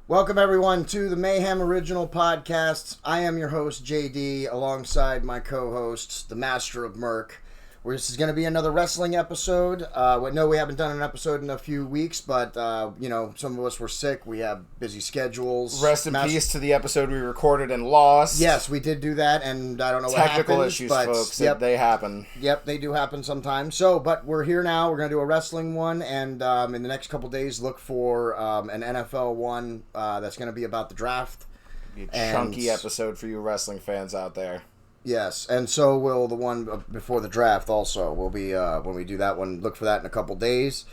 Welcome, everyone, to the Mayhem Original Podcasts. I am your host, JD, alongside my co-hosts, the Master of Merc. This is going to be another wrestling episode. No, we haven't done an episode in a few weeks, but, some of us were sick. We have busy schedules. Rest in peace to the episode we recorded and lost. Yes, we did do that, and I don't know what happened. Technical issues, folks. Yep, they happen. Yep, they do happen sometimes. But we're here now. We're going to do a wrestling one, and in the next couple days, look for an NFL one that's going to be about the draft. Be a chunky episode for you wrestling fans out there. Yes, and so will the one before the draft also. Will be, when we do that one, look for that in a couple days.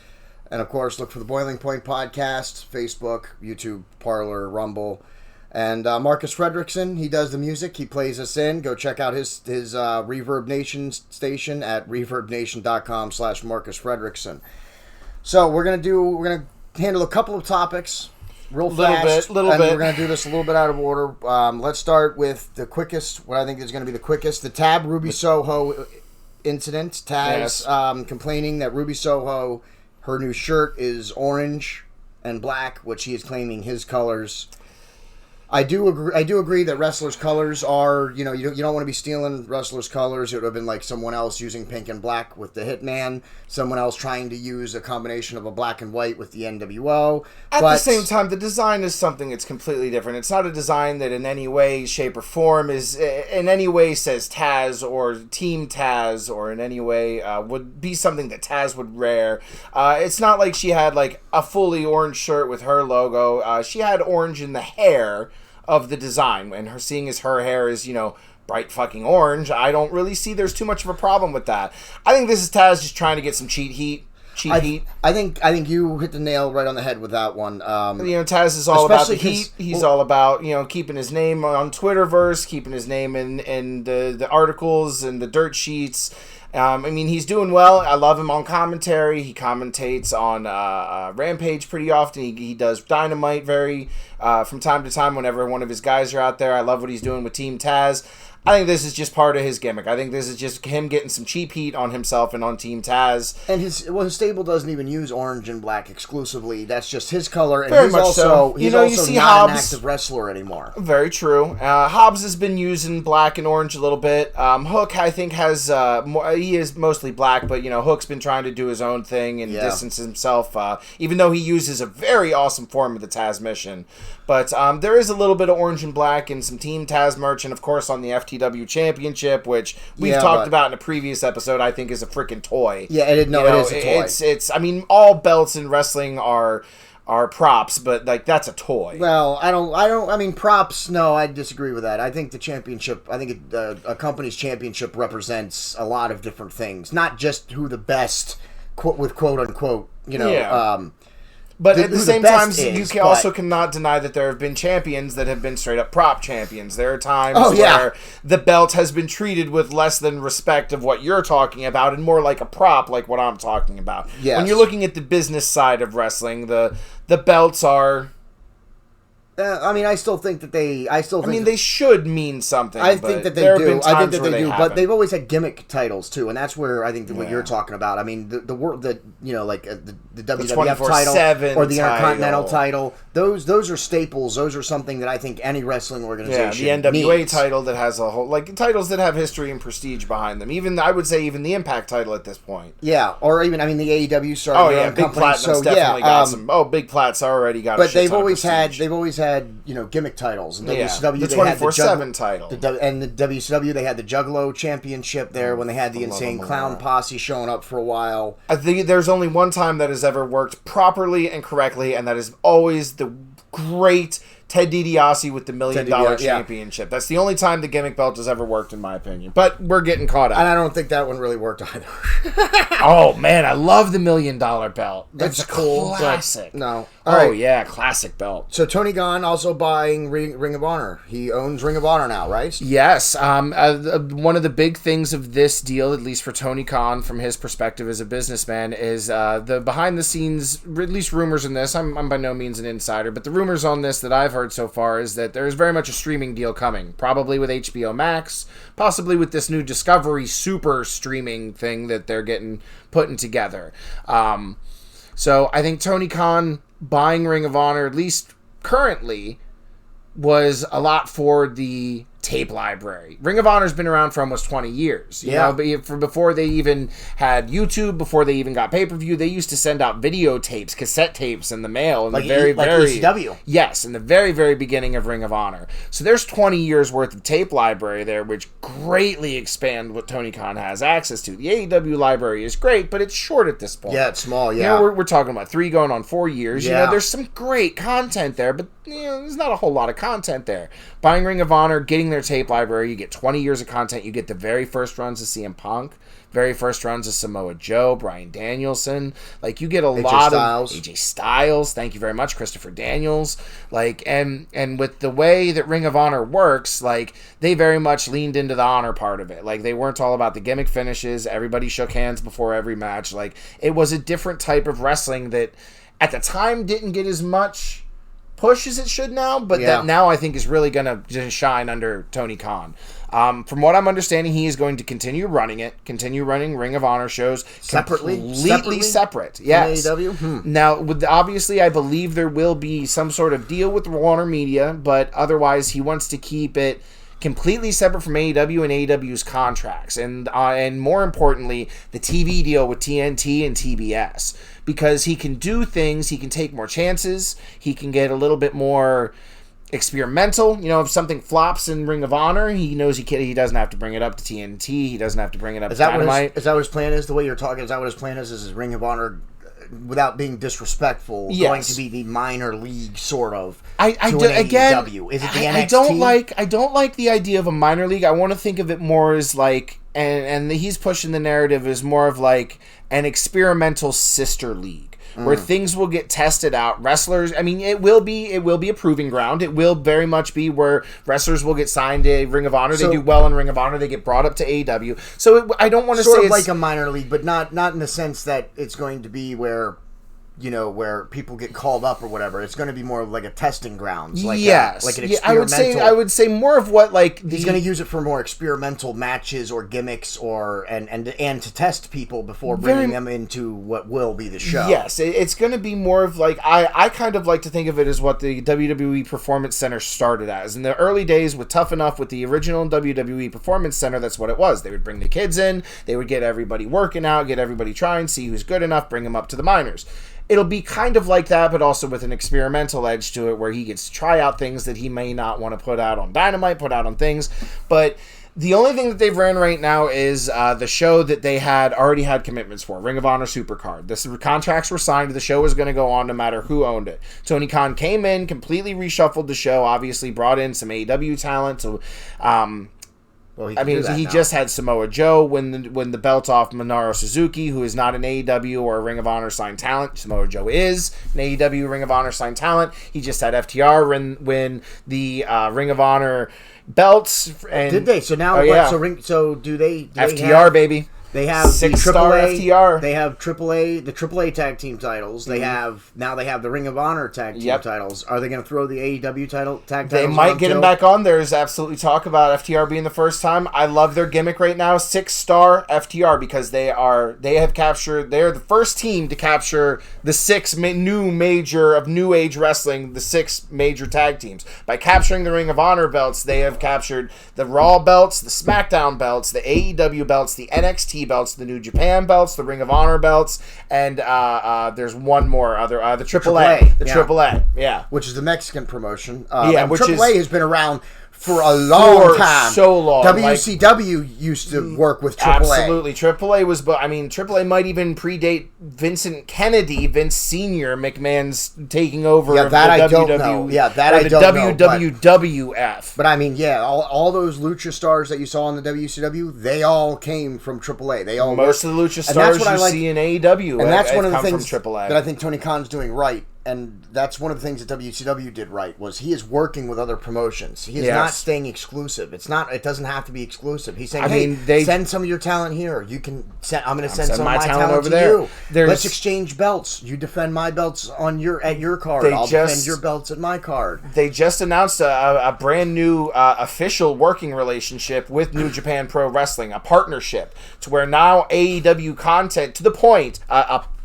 And, of course, look for the Boiling Point Podcast, Facebook, YouTube, Parler, Rumble. And Marcus Fredrickson, he does the music. He plays us in. Go check out his Reverb Nation station at reverbnation.com/Marcus Fredrickson. So we're gonna handle a couple of topics real fast. Little bit. We're going to do this a little bit out of order. Let's start with the quickest, what I think is going to be the quickest. The Tab Ruby Soho incident. Taz complaining that Ruby Soho, her new shirt is orange and black, which he is claiming his colors. I do agree that wrestlers' colors are, you don't want to be stealing wrestlers' colors. It would have been like someone else using pink and black with the Hitman, someone else trying to use a combination of a black and white with the NWO. At the same time, the design is something that's completely different. It's not a design that in any way, shape, or form is in any way says Taz or Team Taz or in any way would be something that Taz would wear. It's not like she had like a fully orange shirt with her logo. She had orange in the hair of the design, and seeing as her hair is, bright fucking orange, I don't really see there's too much of a problem with that. I think this is Taz just trying to get some cheat heat. I think you hit the nail right on the head with that one. Taz is all about the heat. He's all about, keeping his name on Twitterverse, keeping his name in the articles and the dirt sheets. He's doing well. I love him on commentary. He commentates on Rampage pretty often. He does Dynamite from time to time whenever one of his guys are out there. I love what he's doing with Team Taz. I think this is just part of his gimmick. I think this is just him getting some cheap heat on himself and on Team Taz. And his stable doesn't even use orange and black exclusively. That's just his color. And Very much so. He's also not an active wrestler anymore. Very true. Hobbs has been using black and orange a little bit. Hook, I think, has he is mostly black, but Hook's been trying to do his own thing and distance himself, even though he uses a very awesome form of the Taz mission. But there is a little bit of orange and black and some Team Taz merch, and of course on the FTW Championship, which we've talked about in a previous episode, I think is a freaking toy. Yeah, it is a toy. It's all belts in wrestling are props, but that's a toy. Well, props, no, I disagree with that. I think the championship, a company's championship represents a lot of different things, not just who the best, quote unquote, But at the same time, you also cannot deny that there have been champions that have been straight up prop champions. There are times where the belt has been treated with less than respect of what you're talking about and more like a prop, like what I'm talking about. Yes. When you're looking at the business side of wrestling, the belts are... I still think that they... they should mean something. I think that they do. But they've always had gimmick titles too, and that's where I think what you're talking about. The WWF title or the Intercontinental title. Those are staples. Those are something that I think any wrestling organization the NWA needs. title that has a whole titles that have history and prestige behind them. Even I would say even the Impact title at this point. Yeah, or even the AEW started their own Big company. Platinum's definitely got some. Big Plat's already got. But they've always had gimmick titles. And WCW, the 24/7 title. And the WCW, they had the Juggalo Championship there when they had the Insane Clown Posse showing up for a while. I think there's only one time that has ever worked properly and correctly, and that is always the great Ted DiBiase with the $1 million championship. That's the only time the gimmick belt has ever worked, in my opinion. But we're getting caught up. And I don't think that one really worked either. Oh, man, I love the $1 million belt. That's a cool classic. No. Classic belt. So Tony Khan also buying Ring of Honor. He owns Ring of Honor now, right? Yes. One of the big things of this deal, at least for Tony Khan, from his perspective as a businessman, is the behind-the-scenes, at least rumors in this. I'm by no means an insider, but the rumors on this that I've heard so far is that there is very much a streaming deal coming, probably with HBO Max, possibly with this new Discovery Super streaming thing that they're putting together. So I think Tony Khan buying Ring of Honor, at least currently was a lot for the tape library. Ring of Honor's been around for almost 20 years. You know, but before they even had YouTube, before they even got pay-per-view, they used to send out videotapes, cassette tapes in the mail. In like the very ECW. Yes, in the very, very beginning of Ring of Honor. So there's 20 years worth of tape library there, which greatly expand what Tony Khan has access to. The AEW library is great, but it's short at this point. Yeah, it's small, You know, we're talking about 3 going on 4 years. Yeah. You know, there's some great content there, but there's not a whole lot of content there. Buying Ring of Honor, getting their tape library, you get 20 years of content. You get the very first runs of CM Punk, very first runs of Samoa Joe, Bryan Danielson. Like, you get a lot of AJ Styles. Thank you very much, Christopher Daniels. Like, and with the way that Ring of Honor works, like, they very much leaned into the honor part of it. Like, they weren't all about the gimmick finishes. Everybody shook hands before every match. Like, it was a different type of wrestling that at the time didn't get as much push as it should now, but that now I think is really going to shine under Tony Khan. From what I'm understanding, he is going to continue running Ring of Honor shows completely separate. Yes. AEW? Now, obviously, I believe there will be some sort of deal with Warner Media, but otherwise, he wants to keep it completely separate from AEW and AEW's contracts, and more importantly, the TV deal with TNT and TBS, because he can do things, he can take more chances, he can get a little bit more experimental. You know, if something flops in Ring of Honor, he knows he doesn't have to bring it up to TNT, he doesn't have to bring it up to Dynamite. Is that what his plan is? The way you're talking, is that what his plan is? Is Ring of Honor, without being disrespectful, going to be the minor league sort of AEW? Is it the NXT? I don't like the idea of a minor league. I want to think of it more as like, and he's pushing the narrative as more of like an experimental sister league, where things will get tested out. Wrestlers, I mean, it will be a proving ground. It will very much be where wrestlers will get signed to Ring of Honor. They do well in Ring of Honor. They get brought up to AEW. So I don't want to say sort of like a minor league, but not in the sense that it's going to be where, you know, where people get called up or whatever. It's going to be more like a testing grounds. Like yes. like an experimental. I would say more of what, like, he's going to use it for more experimental matches or gimmicks, or and to test people before bringing them into what will be the show. Yes, it's going to be more of like, I kind of like to think of it as what the WWE Performance Center started as. In the early days with Tough Enough, with the original WWE Performance Center, that's what it was. They would bring the kids in, they would get everybody working out, get everybody trying, see who's good enough, bring them up to the minors. It'll be kind of like that, but also with an experimental edge to it, where he gets to try out things that he may not want to put out on Dynamite, put out on things. But the only thing that they've ran right now is the show that they already had commitments for, Ring of Honor Supercard. The contracts were signed. The show was going to go on no matter who owned it. Tony Khan came in, completely reshuffled the show, obviously brought in some AEW talent to... he just had Samoa Joe win the belt off Minoru Suzuki, who is not an AEW or a Ring of Honor signed talent. Samoa Joe is an AEW Ring of Honor signed talent. He just had FTR win the Ring of Honor belts. And, did they? So now, so do they FTR, baby. They have 6-star FTR. They have the AAA tag team titles. They have the Ring of Honor tag team titles. Are they going to throw the AEW tag titles? They might get them back on. There's absolutely talk about FTR being the first time. I love their gimmick right now, 6-star FTR, because they're the first team to capture the 6 new major of New Age wrestling, the 6 major tag teams. By capturing the Ring of Honor belts, they have captured the Raw belts, the SmackDown belts, the AEW belts, the NXT belts, the New Japan belts, the Ring of Honor belts, and there's one more the AAA. AAA, which is the Mexican promotion. Which AAA has been around for a long time. So long. WCW used to work with AAA. Absolutely. AAA might even predate Vincent Kennedy, Vince Sr., McMahon's taking over of that I WWE, don't know. Yeah, that I don't know. WWF. But I mean, all those lucha stars that you saw in the WCW, they all came from AAA. They all Most of the lucha stars see in AEW, and that's one of the things from AAA. that I think Tony Khan's doing right. And that's one of the things that WCW did right, was he is working with other promotions. He is not staying exclusive. It doesn't have to be exclusive. He's saying, send some of your talent here. You can I'm going to send some of my talent over there. Let's exchange belts. You defend my belts at your card. I'll defend your belts at my card. They just announced a brand new official working relationship with New Japan Pro Wrestling, a partnership to where now AEW content, to the point,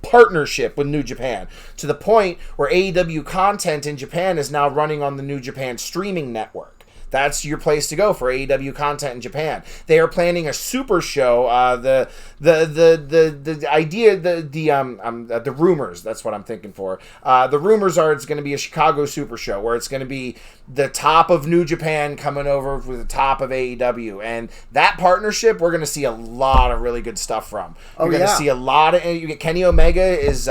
partnership with New Japan, to the point where AEW content in Japan is now running on the New Japan streaming network. That's your place to go for AEW content in Japan. They are planning a super show. The idea, the rumors. That's what I'm thinking for. The rumors are it's going to be a Chicago super show where it's going to be the top of New Japan coming over with the top of AEW, and that partnership we're going to see a lot of really good stuff from. You're going to see a lot of Kenny Omega is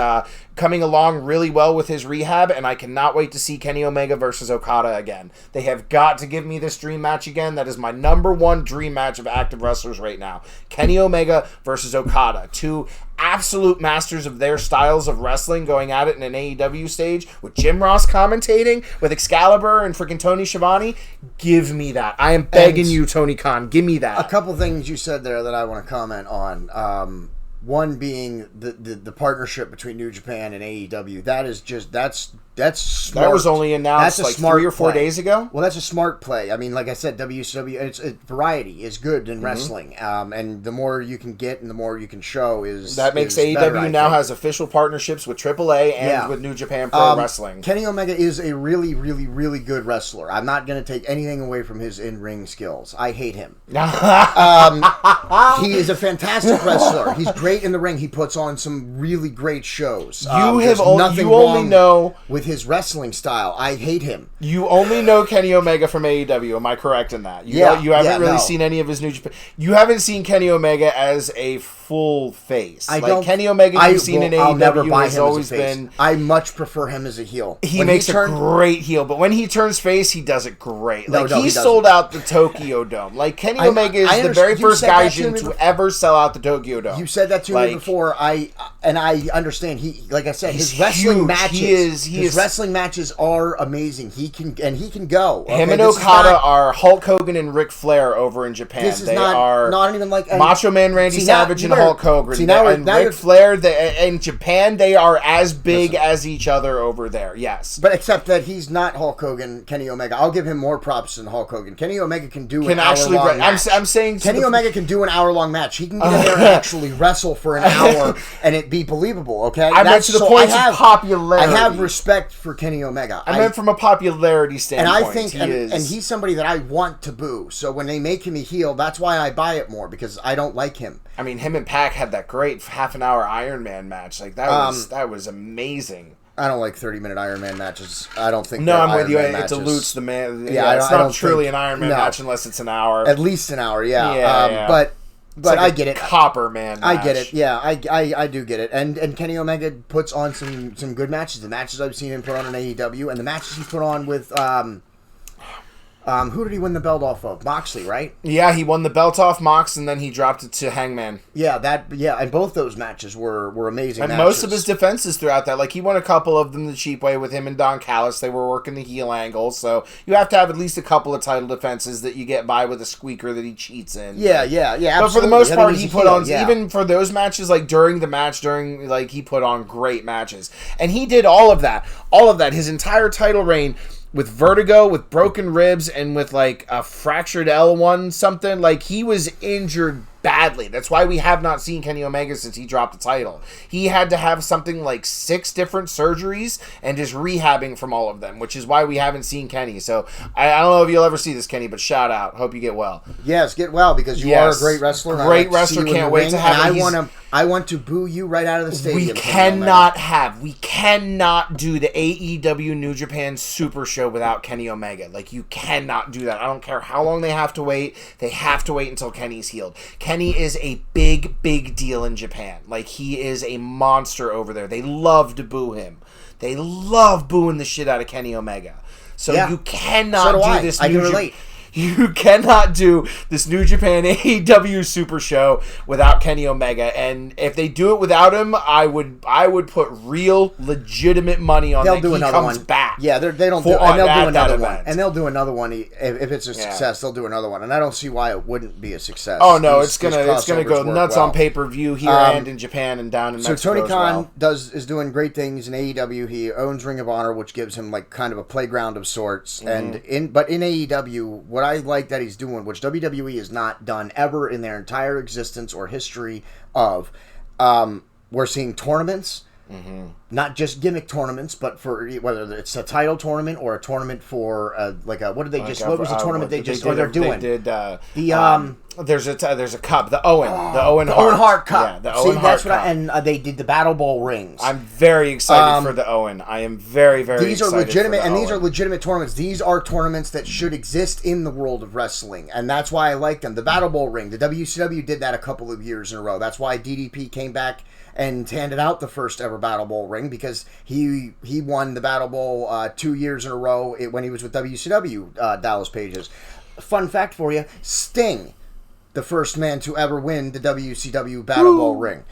coming along really well with his rehab, and I cannot wait to see Kenny Omega versus Okada again. They have got to give me this dream match again. That is my number one dream match of active wrestlers right now. Kenny Omega versus Okada. Two absolute masters of their styles of wrestling going at it in an AEW stage with Jim Ross commentating, with Excalibur and freaking Tony Schiavone. Give me that. I am begging you, Tony Khan. Give me that. A couple things you said there that I want to comment on. One being the partnership between New Japan and AEW. That is just that's smart. That was only announced like 3 or 4 days ago. Well, that's a smart play. I mean, like I said, WCW, variety is good in wrestling, and the more you can get and the more you can show is that makes AEW better, now has official partnerships with AAA and with New Japan Pro Wrestling. Kenny Omega is a really, really, really good wrestler. I'm not going to take anything away from his in-ring skills. I hate him. He is a fantastic wrestler. He's great in the ring. He puts on some really great shows. You only know with his wrestling style. I hate him. You only know Kenny Omega from AEW. Am I correct in that? You haven't really seen any of his New Japan. You haven't seen Kenny Omega as a full face. Kenny Omega you've seen in AEW has always been. I much prefer him as a heel. He makes a great heel, but when he turns face, he does it great. He sold out the Tokyo Dome. Like Kenny Omega is the very first Gaijin to ever sell out the Tokyo Dome. You said that to me before. I understand. He, like I said, his wrestling matches. His wrestling matches are amazing. He can go. Okay? Him and Okada are Hulk Hogan and Ric Flair over in Japan. This is not even like Macho Man Randy Savage and Hulk Hogan. And Ric Flair, in Japan, they are as big as each other over there. Yes, but except that he's not Hulk Hogan. Kenny Omega. I'll give him more props than Hulk Hogan. Kenny Omega can do an hour-long match. I'm saying Kenny Omega can do an hour-long match. He can get in there and actually wrestle for an hour and it be believable. Okay, I meant to the point of popularity. I have respect for Kenny Omega. I meant from a popularity standpoint. And I think, and he's somebody that I want to boo. So when they make him a heel, that's why I buy it more, because I don't like him. I mean, him and Pac had that great half-an-hour Iron Man match. Like that was amazing. I don't like 30-minute Iron Man matches. I don't think. No, I'm with you. It dilutes the man. Yeah, it's not truly an Iron Man match unless it's an hour. At least an hour. Yeah. But I get it. Copper Man match. I get it. Yeah, I do get it. And Kenny Omega puts on some good matches. The matches I've seen him put on in AEW, and the matches he put on with who did he win the belt off of? Moxley, right? Yeah, he won the belt off Mox, and then he dropped it to Hangman. Yeah, and both those matches were amazing. And most of his defenses throughout that, like he won a couple of them the cheap way with him and Don Callis. They were working the heel angle, so you have to have at least a couple of title defenses that you get by with a squeaker that he cheats in. Yeah. Absolutely. But for the most part, he put on even for those matches, like during the match, he put on great matches, and he did all of that. His entire title reign. With vertigo, with broken ribs, and with like a fractured L1 something. Like he was injured badly. That's why we have not seen Kenny Omega since he dropped the title. He had to have something like 6 different surgeries and just rehabbing from all of them, which is why we haven't seen Kenny. So I don't know if you'll ever see this, Kenny, but shout out. Hope you get well. Yes, get well, because you are a great wrestler. Great wrestler. Can't wait to have him. I want to boo you right out of the stadium. We cannot do the AEW New Japan Super Show without Kenny Omega. Like, you cannot do that. I don't care how long they have to wait. They have to wait until Kenny's healed. Kenny is a big, big deal in Japan. Like, he is a monster over there. They love to boo him. They love booing the shit out of Kenny Omega. So you cannot do this. I can relate. You cannot do this New Japan AEW Super Show without Kenny Omega, and if they do it without him, I would put real, legitimate money on that he comes back. Yeah, they'll do another one, and they'll do another one if it's a success. They'll do another one, and I don't see why it wouldn't be a success. Oh no, it's gonna go nuts on pay-per-view here and in Japan and down in Mexico. So Tony Khan is doing great things in AEW. He owns Ring of Honor, which gives him like kind of a playground of sorts, but in AEW, what I like that he's doing, which WWE has not done ever in their entire existence or history of, we're seeing tournaments. Not just gimmick tournaments, but for whether it's a title tournament or a tournament for what did they just? What was the tournament they just? They're doing. They did there's a cup, the Owen Hart Cup. Yeah, the Owen Hart Cup. And they did the Battle Bowl rings. I'm very excited for the Owen. I am very, very. These are legitimate, and these are legitimate tournaments. These are tournaments that should exist in the world of wrestling, and that's why I like them. The Battle Bowl ring, the WCW did that a couple of years in a row. That's why DDP came back and handed out the first ever Battle Bowl ring, because he won the Battle Bowl 2 years in a row when he was with WCW, Dallas Pages. Fun fact for you, Sting, the first man to ever win the WCW Battle Bowl ring.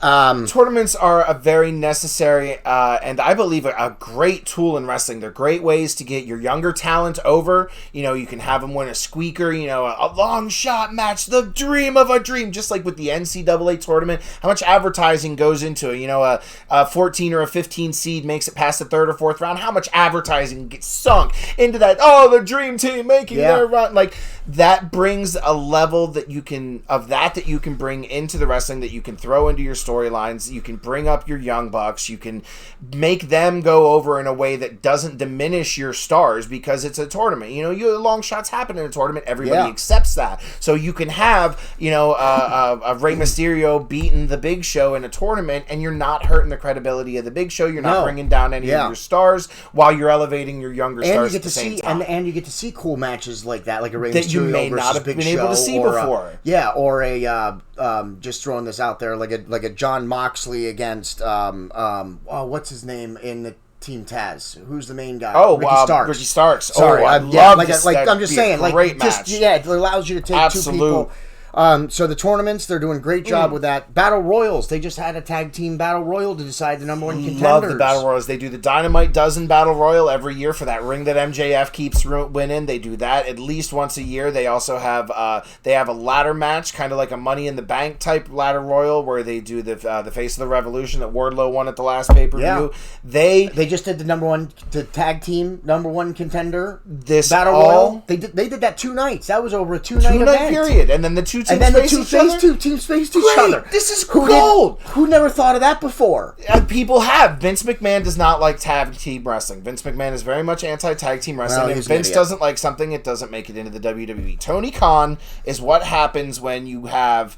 Tournaments are a very necessary and I believe a great tool in wrestling. They're great ways to get your younger talent over. You can have them win a squeaker, a long shot match, the dream of a dream, just like with the NCAA tournament. How much advertising goes into it? A 14 or a 15 seed makes it past the third or fourth round. How much advertising gets sunk into that? Oh, the dream team making their run. Like, that brings a level that you can bring into the wrestling, that you can throw into your storylines. You can bring up your young bucks. You can make them go over in a way that doesn't diminish your stars, because it's a tournament. Long shots happen in a tournament. Everybody accepts that. So you can have a Rey Mysterio beating the Big Show in a tournament, and you're not hurting the credibility of the Big Show. You're not bringing down any of your stars, while you're elevating your younger stars at the same time. And you get to see cool matches like that, like a Rey Mysterio you may not have been able to see before. Just throwing this out there, like a John Moxley against what's his name in the Team Taz? Who's the main guy? Ricky Starks. Sorry, I love this. I'm just saying, great match. It allows you to take two people. So the tournaments, they're doing a great job with that. Battle Royals, they just had a tag team Battle Royal to decide the number one contenders. Love the Battle Royals. They do the Dynamite Dozen Battle Royal every year for that ring that MJF keeps winning. They do that at least once a year. They also have a ladder match, kind of like a Money in the Bank type ladder royal, where they do the Face of the Revolution that Wardlow won at the last pay-per-view. Yeah. They just did the tag team number one contender Battle Royal. They did that 2 nights. That was over a 2-night event. Period. And then the two teams faced each other. This is gold. Who never thought of that before? People have. Vince McMahon does not like tag team wrestling. Vince McMahon is very much anti-tag team wrestling. If Vince doesn't like something, it doesn't make it into the WWE. Tony Khan is what happens when you have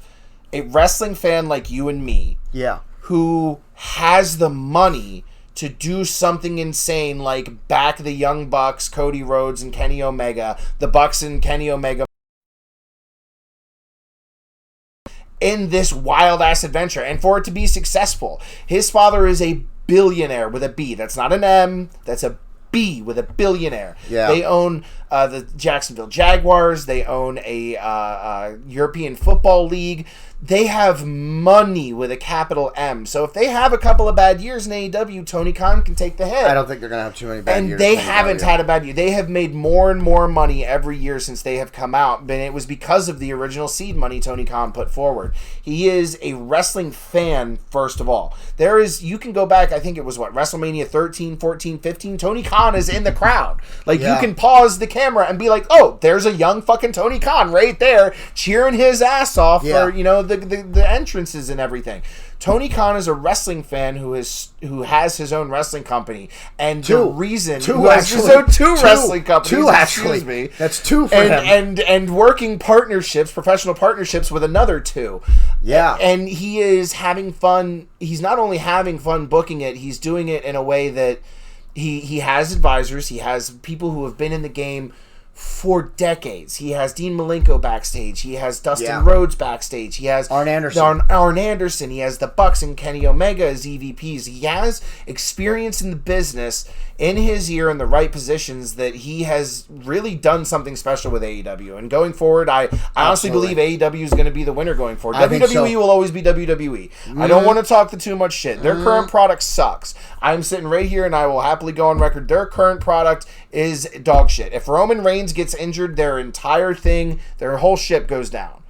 a wrestling fan like you and me, who has the money to do something insane, like back the Young Bucks, Cody Rhodes and Kenny Omega, the Bucks and Kenny Omega, in this wild-ass adventure, and for it to be successful. His father is a billionaire with a B. That's not an M, that's a B with a billionaire. Yeah. They own the Jacksonville Jaguars. They own a European Football League. They have money with a capital M. So if they have a couple of bad years in AEW, Tony Khan can take the hit. I don't think they're going to have too many bad years. And they haven't had a bad year. They have made more and more money every year since they have come out. And it was because of the original seed money Tony Khan put forward. He is a wrestling fan, first of all. You can go back, I think it was WrestleMania 13, 14, 15. Tony Khan is in the crowd. You can pause the camera and be like, oh, there's a young fucking Tony Khan right there cheering his ass off for, the entrances and everything. Tony Khan is a wrestling fan who has his own wrestling company, and two wrestling companies. Excuse me. That's two for him. And working partnerships, professional partnerships with another 2. Yeah. And he is having fun. He's not only having fun booking it, he's doing it in a way that he has advisors. He has people who have been in the game for decades. He has Dean Malenko backstage. He has Dustin Rhodes backstage. He has Arn Anderson. Arn Anderson. He has the Bucks and Kenny Omega as EVPs. He has experience in the business in his ear in the right positions, that he has really done something special with AEW. And going forward, I honestly believe AEW is going to be the winner going forward. WWE will always be WWE. I don't want to talk too much shit. Their current product sucks. I'm sitting right here and I will happily go on record. Their current product is dog shit. If Roman Reigns gets injured, their entire thing, their whole ship goes down.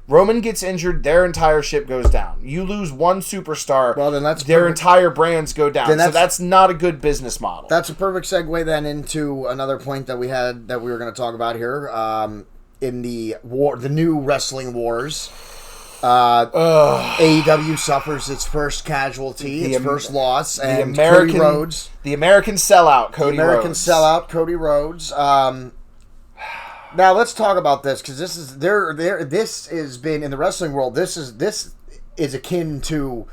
Roman gets injured, their entire ship goes down. You lose one superstar, their entire brands go down. So that's not a good business model. That's a perfect segue then into another point that we were going to talk about here. In the new wrestling wars, AEW suffers its first casualty, its first loss, and Cody Rhodes. The American sellout, Cody Rhodes. The American sellout, Cody Rhodes. Now let's talk about this, because this has been in the wrestling world. This is akin to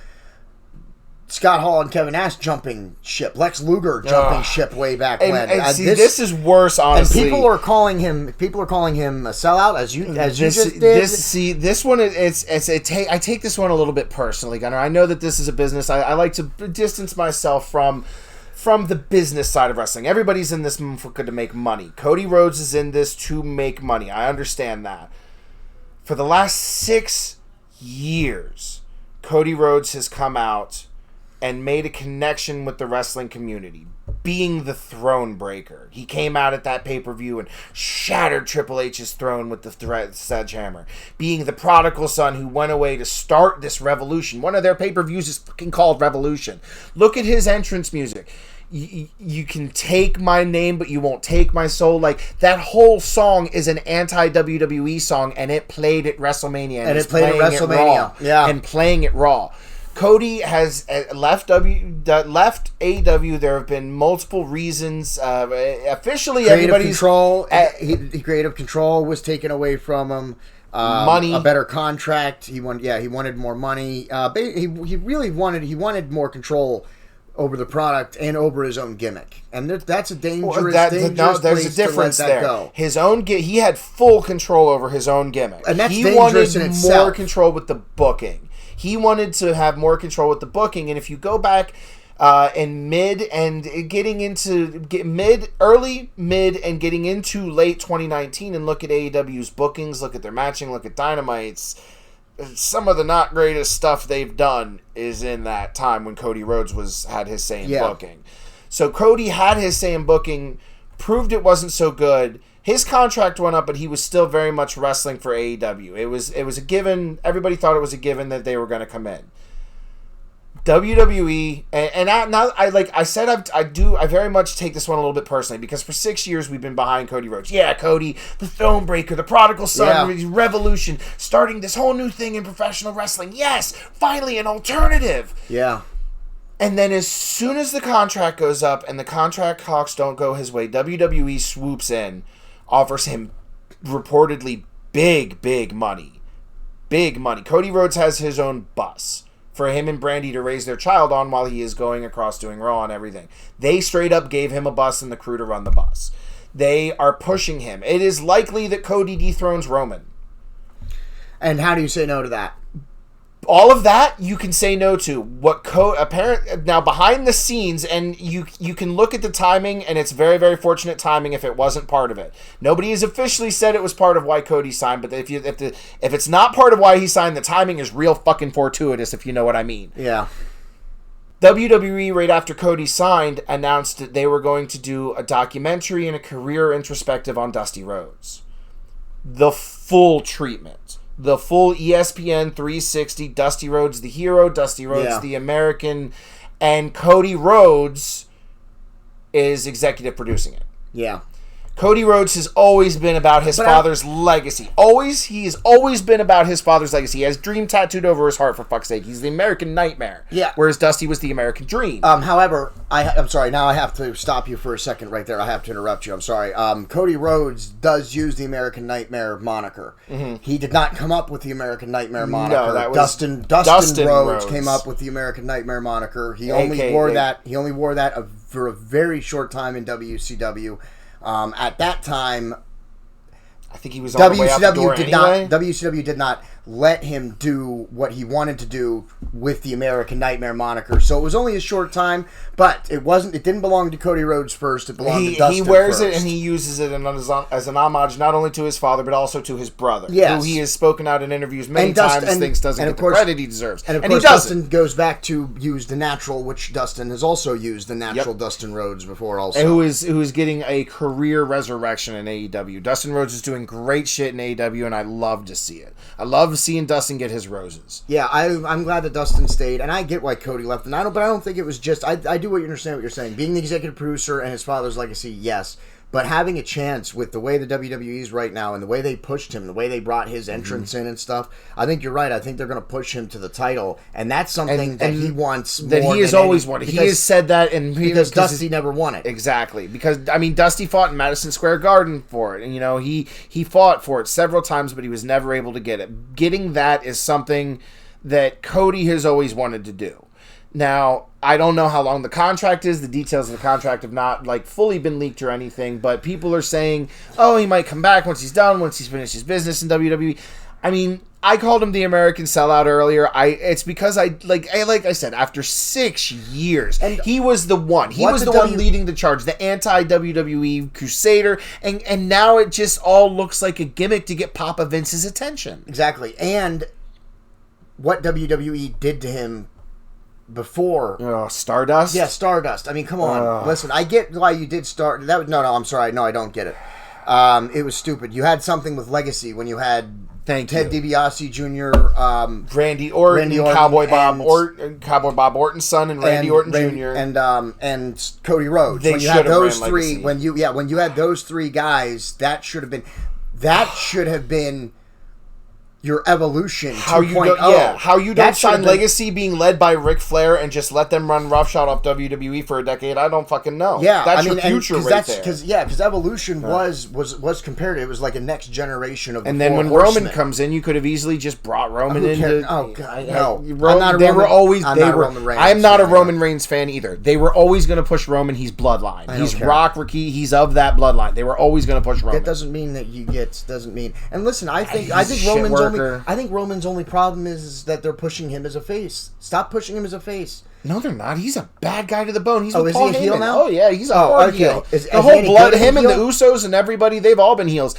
Scott Hall and Kevin Nash jumping ship, Lex Luger jumping ship way back when. And see, this is worse, honestly. And people are calling him a sellout, as you just did. This one I take this one a little bit personally, Gunnar. I know that this is a business. I like to distance myself from the business side of wrestling. Everybody's in this to make money. Cody Rhodes is in this to make money. I understand that. For the last 6 years, Cody Rhodes has come out and made a connection with the wrestling community, being the throne breaker. He came out at that pay-per-view and shattered Triple H's throne with the sledgehammer. Being the prodigal son who went away to start this revolution. One of their pay-per-views is fucking called Revolution. Look at his entrance music. You can take my name, but you won't take my soul. Like, that whole song is an anti-WWE song, and it played at WrestleMania. And it played at WrestleMania. Yeah. And playing it Raw. Cody has left AEW. There have been multiple reasons. Officially, creative control was taken away from him. Money, a better contract. He wanted more money. He wanted more control over the product and over his own gimmick. And that's a dangerous there's a difference there. Go. His own he had full control over his own gimmick. And that's he dangerous wanted in itself. More control with the booking. He wanted to have more control with the booking, and if you go back in mid and getting into early, mid, and getting into late 2019 and look at AEW's bookings, look at their matching, look at Dynamite's, some of the not greatest stuff they've done is in that time when Cody Rhodes had his say in booking. So Cody had his say in booking, proved it wasn't so good. His contract went up, but he was still very much wrestling for AEW. It was a given. Everybody thought it was a given that they were going to come in. WWE, I very much take this one a little bit personally, because for 6 years we've been behind Cody Rhodes. Yeah, Cody, the throne breaker, the prodigal son, revolution, starting this whole new thing in professional wrestling. Yes, finally an alternative. Yeah. And then as soon as the contract goes up and the contract talks don't go his way, WWE swoops in, offers him reportedly big money. Big money. Cody Rhodes has his own bus for him and Brandy to raise their child on while he is going across doing Raw and everything. They straight up gave him a bus and the crew to run the bus. They are pushing him. It is likely that Cody dethrones Roman. And how do you say no to that? All of that you can say no to. Now behind the scenes, and you can look at the timing, and it's very, very fortunate timing if it wasn't part of it. Nobody has officially said it was part of why Cody signed, but if it's not part of why he signed, the timing is real fucking fortuitous, if you know what I mean. Yeah. WWE, right after Cody signed, announced that they were going to do a documentary and a career introspective on Dusty Rhodes. The full treatment. The full ESPN 360, Dusty Rhodes the hero, Dusty Rhodes the American, and Cody Rhodes is executive producing it. Yeah. Cody Rhodes has always been about his father's legacy. He has always been about his father's legacy. He has Dream tattooed over his heart, for fuck's sake. He's the American Nightmare. Yeah. Whereas Dusty was the American Dream. However, I'm sorry, now I have to stop you for a second right there. I have to interrupt you. I'm sorry. Cody Rhodes does use the American Nightmare moniker. Mm-hmm. He did not come up with the American Nightmare moniker. No, that was Dustin Rhodes came up with the American Nightmare moniker. He only wore that for a very short time in WCW. At that time, I think he was on the way out the door anyway. WCW did not let him do what he wanted to do with the American Nightmare moniker. So it was only a short time, but it didn't belong to Cody Rhodes first. It belonged to Dustin. He wears first. It and he uses it as an homage not only to his father but also to his brother, yes, who he has spoken out in interviews many times, thinks doesn't get the credit he deserves. And of course, Dustin goes back to use the natural, which Dustin has also used the natural Dustin Rhodes before also. And who is getting a career resurrection in AEW. Dustin Rhodes is doing great shit in AEW, and I love to see it. I love seeing Dustin get his roses. Yeah, I'm glad that Dustin stayed, and I get why Cody left. But I don't think it was just. I do understand what you're saying. Being the executive producer and his father's legacy, yes, But having a chance with the way the WWE is right now and the way they pushed him, the way they brought his entrance in and stuff, I think you're right. I think they're going to push him to the title, and that's something that he wants more that he has always wanted. He has said that, and because Dusty never won it. Exactly, because I mean, Dusty fought in Madison Square Garden for it, and you know he fought for it several times, but he was never able to get it. Getting that is something that Cody has always wanted to do. Now, I don't know how long the contract is. The details of the contract have not fully been leaked or anything, but people are saying, oh, he might come back once he's done, once he's finished his business in WWE. I mean, I called him the American Sellout earlier. It's because like I said, after 6 years, and he was the one. He was the one leading the charge, the anti-WWE crusader, and now it just all looks like a gimmick to get Papa Vince's attention. Exactly. And what WWE did to him before Stardust? Yeah, Stardust. I mean, come on. Listen, I get why you did start that. No, I'm sorry. No, I don't get it. It was stupid. You had something with Legacy when you had Ted DiBiase Jr., Randy Orton, Cowboy Bob Orton's son, and Randy Orton Jr. and Cody Rhodes. They when you had those three, Legacy. when you had those three guys, that should have been your evolution 2.0. How you don't sign Legacy being led by Ric Flair and just let them run roughshod off WWE for a decade? I don't fucking know. Yeah, that's your future right there. Because Evolution was compared. It was like a next generation of. And then when Roman comes in, you could have easily just brought Roman in. Oh God, no! I'm not a Roman Reigns fan either. They were always going to push Roman. He's bloodline. He's Rock. He's of that bloodline. They were always going to push Roman. That doesn't mean that doesn't mean. And listen, I think Roman's only problem is that they're pushing him as a face. Stop pushing him as a face. No, they're not. He's a bad guy to the bone. He's is he a heel now? Oh yeah, he's a hard heel. The whole blood, him and the Usos and everybody, they've all been heels.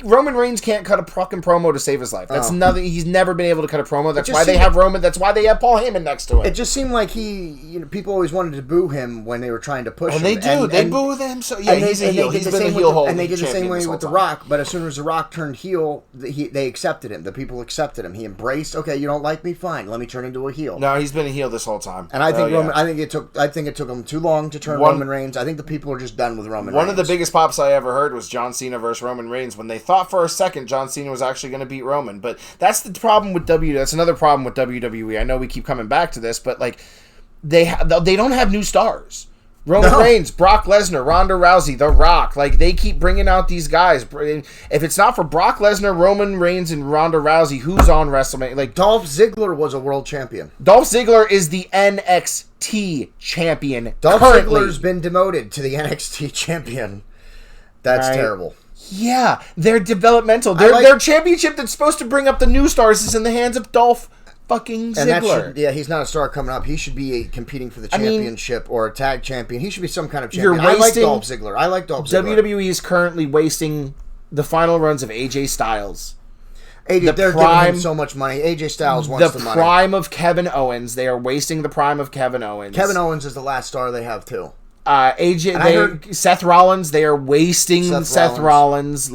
Roman Reigns can't cut a fucking promo to save his life. That's nothing. He's never been able to cut a promo. That's why they have Roman. That's why they have Paul Heyman next to him. It just seemed like people always wanted to boo him when they were trying to push him. They do. They boo them. So yeah, he's a heel. He's been a heel. And they did the same way with The Rock. But as soon as The Rock turned heel, they accepted him. The people accepted him. He embraced. Okay, you don't like me? Fine. Let me turn into a heel. No, he's been a heel this whole time. And I think Roman. I think it took him too long to turn Roman Reigns. I think the people are just done with Roman Reigns. One of the biggest pops I ever heard was John Cena versus Roman Reigns when they thought for a second John Cena was actually going to beat Roman. But that's the problem with That's another problem with WWE. I know we keep coming back to this, but they don't have new stars. Roman Reigns, Brock Lesnar, Ronda Rousey, The Rock. They keep bringing out these guys. If it's not for Brock Lesnar, Roman Reigns, and Ronda Rousey, who's on WrestleMania? Dolph Ziggler was a world champion. Dolph Ziggler is the NXT champion. Dolph Ziggler's been demoted to the NXT champion. That's terrible. Yeah, they're developmental. Their championship that's supposed to bring up the new stars is in the hands of Dolph fucking Ziggler. He's not a star coming up. He should be competing for the championship or a tag champion. He should be some kind of champion. I like Dolph Ziggler. WWE is currently wasting the final runs of AJ Styles. They're giving him so much money. AJ Styles wants the money. The prime of Kevin Owens. They are wasting the prime of Kevin Owens. Kevin Owens is the last star they have too. Seth Rollins. They are wasting Seth Rollins.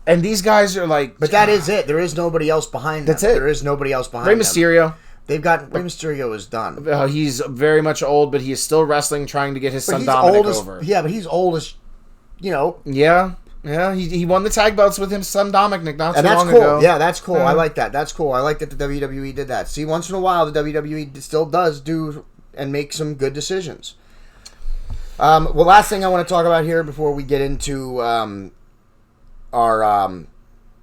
And these guys are But that is it. There is nobody else behind them. That's it. There is nobody else behind them. Rey Mysterio. They've got... Rey Mysterio is done. He's very much old, but he is still wrestling, trying to get his son Dominic over. Yeah, but he's old as... Yeah. Yeah, he won the tag belts with his son Dominic not too long cool. ago. Yeah, that's cool. I like that. That's cool. I like that the WWE did that. See, once in a while, the WWE still does do and make some good decisions. Last thing I want to talk about here before we get into...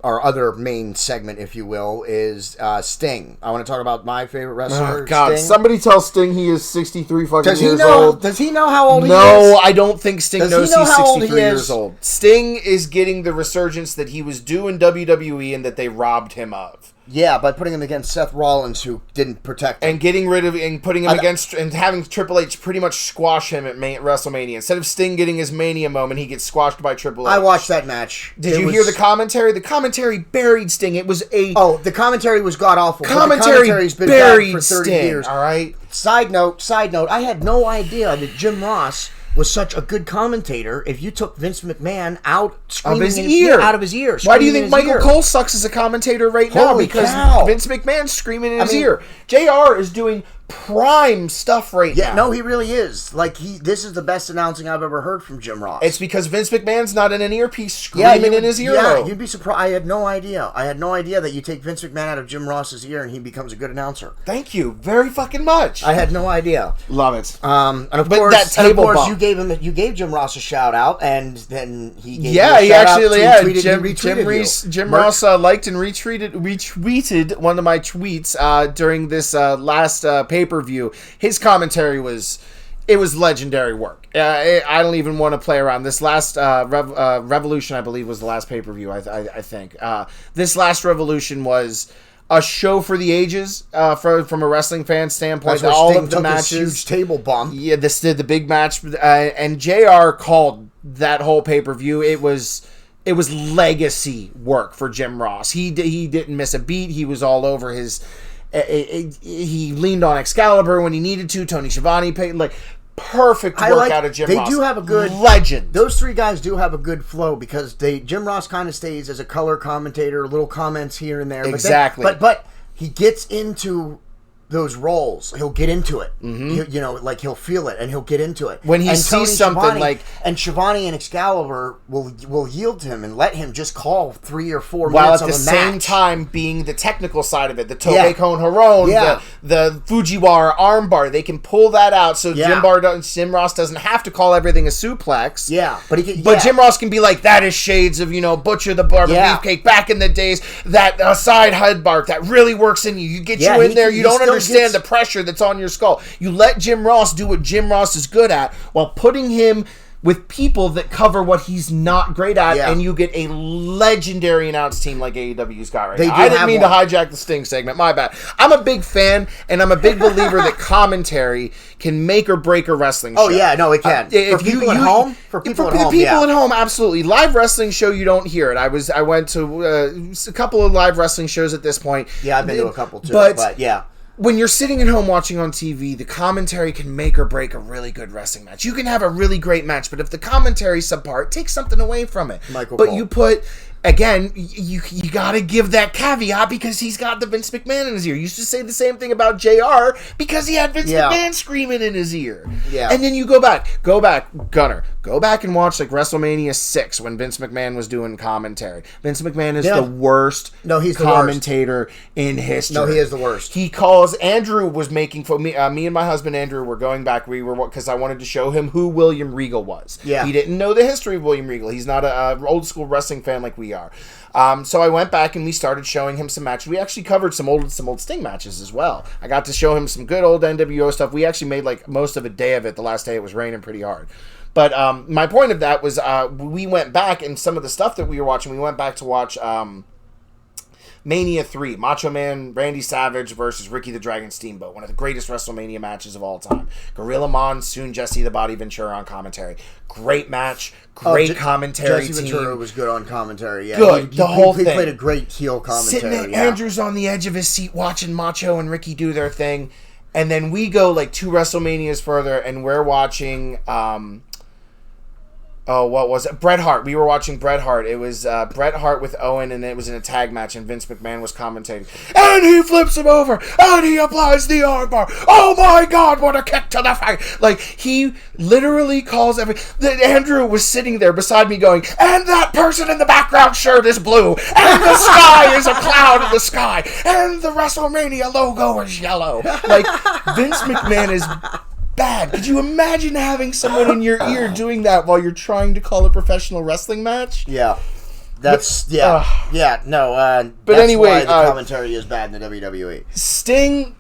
our other main segment, if you will, is Sting. I want to talk about my favorite wrestler, Sting. Somebody tell Sting he is 63 years old. Does he know how old he is? No, I don't think Sting knows he's 63 years old. Sting is getting the resurgence that he was due in WWE and that they robbed him of. Yeah, by putting him against Seth Rollins, who didn't protect him. And getting rid of... And putting him against... And having Triple H pretty much squash him at WrestleMania. Instead of Sting getting his Mania moment, he gets squashed by Triple H. I watched that match. Did you hear the commentary? The commentary buried Sting. It was a... Oh, the commentary was god-awful. Commentary's been buried for 30 years. All right? Side note, I had no idea that Jim Ross was such a good commentator if you took Vince McMahon out screaming out of his ear. Why do you think Michael Cole sucks as a commentator right now? Because Vince McMahon's screaming in his ear. JR is doing prime stuff right now. Yeah, no, he really is. Like, this is the best announcing I've ever heard from Jim Ross. It's because Vince McMahon's not in an earpiece screaming in his ear. Yeah, you'd be surprised. I had no idea. that you take Vince McMahon out of Jim Ross's ear and he becomes a good announcer. Thank you very fucking much. I had no idea. Love it. And of course, you gave Jim Ross a shout out, and then he gave Jim Ross liked and retweeted one of my tweets during this last pay-per-view. His commentary was legendary work. I don't even want to play around. This last Revolution, I believe, was the last pay-per-view, I think. This last Revolution was a show for the ages from a wrestling fan standpoint. All Sting of the matches. Huge table bump. Yeah, this did the big match. And JR called that whole pay-per-view. It was legacy work for Jim Ross. He didn't miss a beat. He was all over his... he leaned on Excalibur when he needed to. Tony Schiavone paid, perfect work out of Jim Ross. They do have a good legend. Those three guys do have a good flow because Jim Ross kind of stays as a color commentator, little comments here and there. Exactly. But he gets into those roles. He'll get into it. Mm-hmm. He'll feel it and he'll get into it. When he sees something and Schiavone and Excalibur will yield to him and let him just call 3 or 4 while minutes at the of a same match. time being the technical side of it, the Tobey Kon Haron, the Fujiwara armbar. They can pull that out so Jim Ross doesn't have to call everything a suplex. Yeah, but Jim Ross can be like, that is shades of Butcher the Barber Beefcake back in the days. That side headbark that really works in you. You get you in there. You don't understand the pressure that's on your skull. You let Jim Ross do what Jim Ross is good at while putting him with people that cover what he's not great at, and you get a legendary announce team like AEW's got right now. I didn't mean to hijack the Sting segment. My bad. I'm a big fan, and I'm a big believer that commentary can make or break a wrestling show. Oh, yeah, no, it can. For people at home? For people at home, absolutely. Live wrestling show, you don't hear it. I went to a couple of live wrestling shows at this point. Yeah, I've been to a couple, too. But yeah. When you're sitting at home watching on TV, the commentary can make or break a really good wrestling match. You can have a really great match, but if the commentary's subpar, it takes something away from it. You put... Again, you got to give that caveat because he's got the Vince McMahon in his ear. You used to say the same thing about JR because he had Vince McMahon screaming in his ear. Yeah. And then you go back, Gunner, go back and watch WrestleMania 6 when Vince McMahon was doing commentary. Vince McMahon is the worst commentator in history. No, he is the worst. He calls, Andrew was making, me and my husband Andrew were going back, because I wanted to show him who William Regal was. Yeah. He didn't know the history of William Regal. He's not an old school wrestling fan like we are. So I went back and we started showing him some matches. We actually covered some old Sting matches as well. I got to show him some good old NWO stuff. We actually made most of a day of it. The last day it was raining pretty hard. But my point of that was we went back and some of the stuff that we were watching, we went back to watch Mania 3, Macho Man Randy Savage versus Ricky the Dragon Steamboat, one of the greatest WrestleMania matches of all time. Gorilla Monsoon, Jesse the Body Ventura on commentary. Great match, great commentary Jesse team. Ventura was good on commentary. Yeah, good, the whole thing. He played a great heel commentary. Sitting there, Andrew's on the edge of his seat watching Macho and Ricky do their thing. And then we go 2 WrestleManias further and we're watching... what was it? Bret Hart. We were watching Bret Hart. It was Bret Hart with Owen, and it was in a tag match, and Vince McMahon was commentating. And he flips him over, and he applies the armbar. Oh my God, what a kick to the face. He literally calls Andrew was sitting there beside me going, and that person in the background shirt is blue, and the sky is a cloud in the sky, and the WrestleMania logo is yellow. Vince McMahon is... bad. Could you imagine having someone in your ear doing that while you're trying to call a professional wrestling match? Yeah. That's but that's anyway, why the commentary is bad in the WWE. Sting.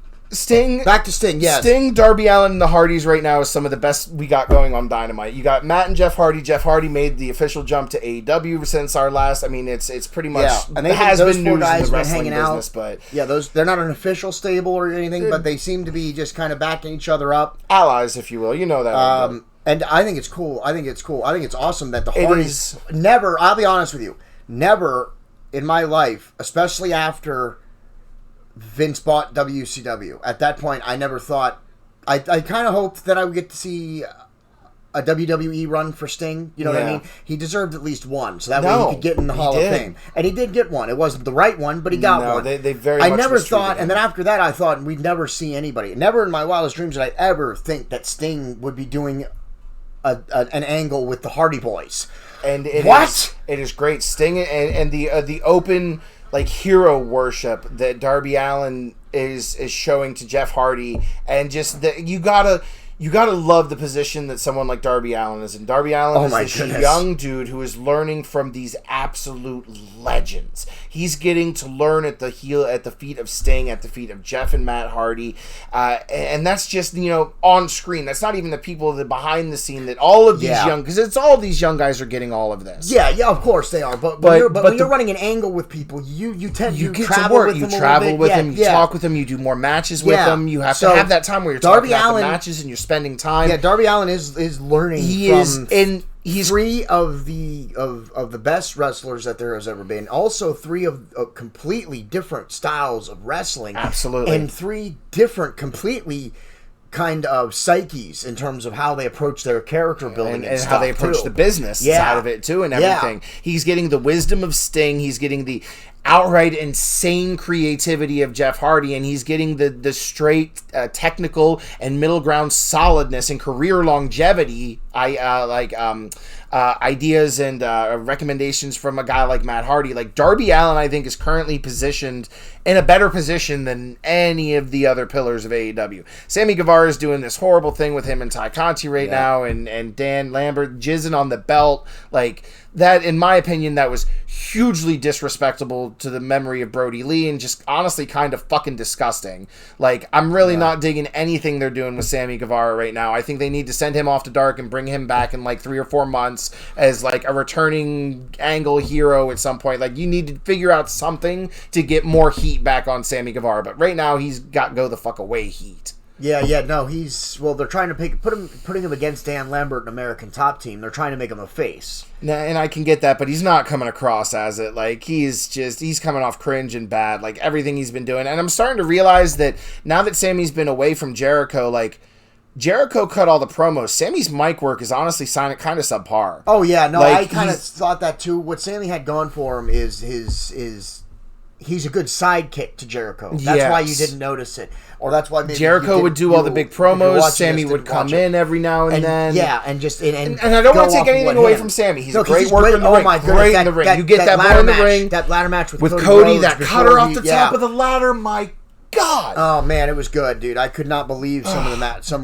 Back to Sting, yes. Sting, Darby Allin, and the Hardys right now is some of the best we got going on Dynamite. You got Matt and Jeff Hardy. Jeff Hardy made the official jump to AEW since our last. I mean, it's pretty much and they has those been four news guys in the been wrestling hanging business, out. but they're not an official stable or anything, but they seem to be just kind of backing each other up, allies, if you will. You know that. And I think it's cool. I think it's awesome that the Hardys never. I'll be honest with you, never in my life, especially after Vince bought WCW. At that point, I never thought... I kind of hoped that I would get to see a WWE run for Sting. You know what I mean? He deserved at least one, so that way he could get in the Hall of Fame. And he did get one. It wasn't the right one, but he got one. They very much I never thought, and then after that, I thought we'd never see anybody. Never in my wildest dreams did I ever think that Sting would be doing an angle with the Hardy Boys. And it is great. Sting and the open like hero worship that Darby Allin is showing to Jeff Hardy, and just that you gotta love the position that someone like Darby Allin is in. Darby Allin is this young dude who is learning from these absolute legends. He's getting to learn at the feet of Sting, at the feet of Jeff and Matt Hardy, and that's just on screen. That's not even the people that behind the scene that all of these young, because it's all these young guys are getting all of this. Yeah, of course they are. But when you're running an angle with people, you tend to travel with them. You travel with them. You talk with them. You do more matches with them. You have to have that time where you're talking about the matches and you're spending time. Yeah, Darby Allin is learning. He's three of the best wrestlers that there has ever been. Also, three of completely different styles of wrestling. Absolutely, and three different, completely kind of psyches in terms of how they approach their character building and how they approach the business side of it too, and everything. He's getting the wisdom of Sting. He's getting the outright insane creativity of Jeff Hardy, and he's getting the straight technical and middle ground solidness and career longevity ideas and recommendations from a guy like Matt Hardy. Like Darby Allin, I think, is currently positioned in a better position than any of the other pillars of AEW. Sammy Guevara is doing this horrible thing with him and Ty Conti right now, and Dan Lambert jizzing on the belt. Like that, in my opinion, that was hugely disrespectful to the memory of Brody Lee, and just honestly kind of fucking disgusting. Like, I'm really not digging anything they're doing with Sammy Guevara right now. I think they need to send him off to dark and bring him back in like 3 or 4 months as like a returning angle hero at some point. Like, you need to figure out something to get more heat back on Sammy Guevara, but right now he's got go the fuck away heat. Yeah, no, they're trying to putting him against Dan Lambert, an American Top Team. They're trying to make him a face. And I can get that, but he's not coming across as it. Like, he's coming off cringe and bad, like everything he's been doing. And I'm starting to realize that now that Sammy's been away from Jericho, like, Jericho cut all the promos. Sammy's mic work is honestly kind of subpar. Oh yeah, no, like, I kind of thought that too. What Sammy had going for him is he's a good sidekick to Jericho. That's why you didn't notice it. Or that's why maybe Jericho would do all the big promos. Sammy would come in every now and then. Yeah, and I don't want to take anything away from Sammy. He's a great worker in the ring. My goodness, great in the ring. You get that boy in the ring. That ladder match with Cody, Rhodes, that cutter off the top of the ladder. My God! Oh man, it was good, dude. I could not believe some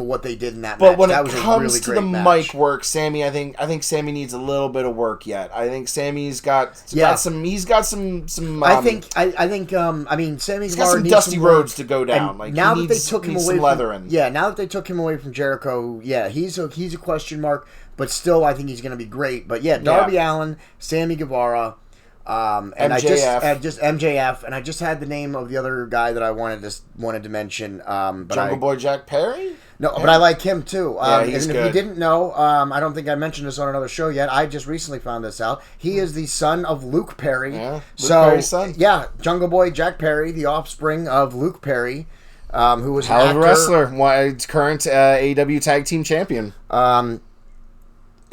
of what they did in that match. But when that it was comes a really to great the match. mic work, Sammy, I think Sammy needs a little bit of work yet. I think Sammy's got some. He's got some. I think. I mean, Sammy's got some dusty roads to go down. Like, now that they took him away now that they took him away from Jericho, he's a question mark. But still, I think he's going to be great. But Darby Allin, Sammy Guevara. And MJF. I just MJF, and I just had the name of the other guy that I wanted to mention. But Jungle Boy Jack Perry? No, but I like him too. He's good. If you didn't know, I don't think I mentioned this on another show yet. I just recently found this out. He is the son of Luke Perry. Yeah, Perry's son. Yeah, Jungle Boy Jack Perry, the offspring of Luke Perry, who was hell of a wrestler, current AEW Tag Team Champion.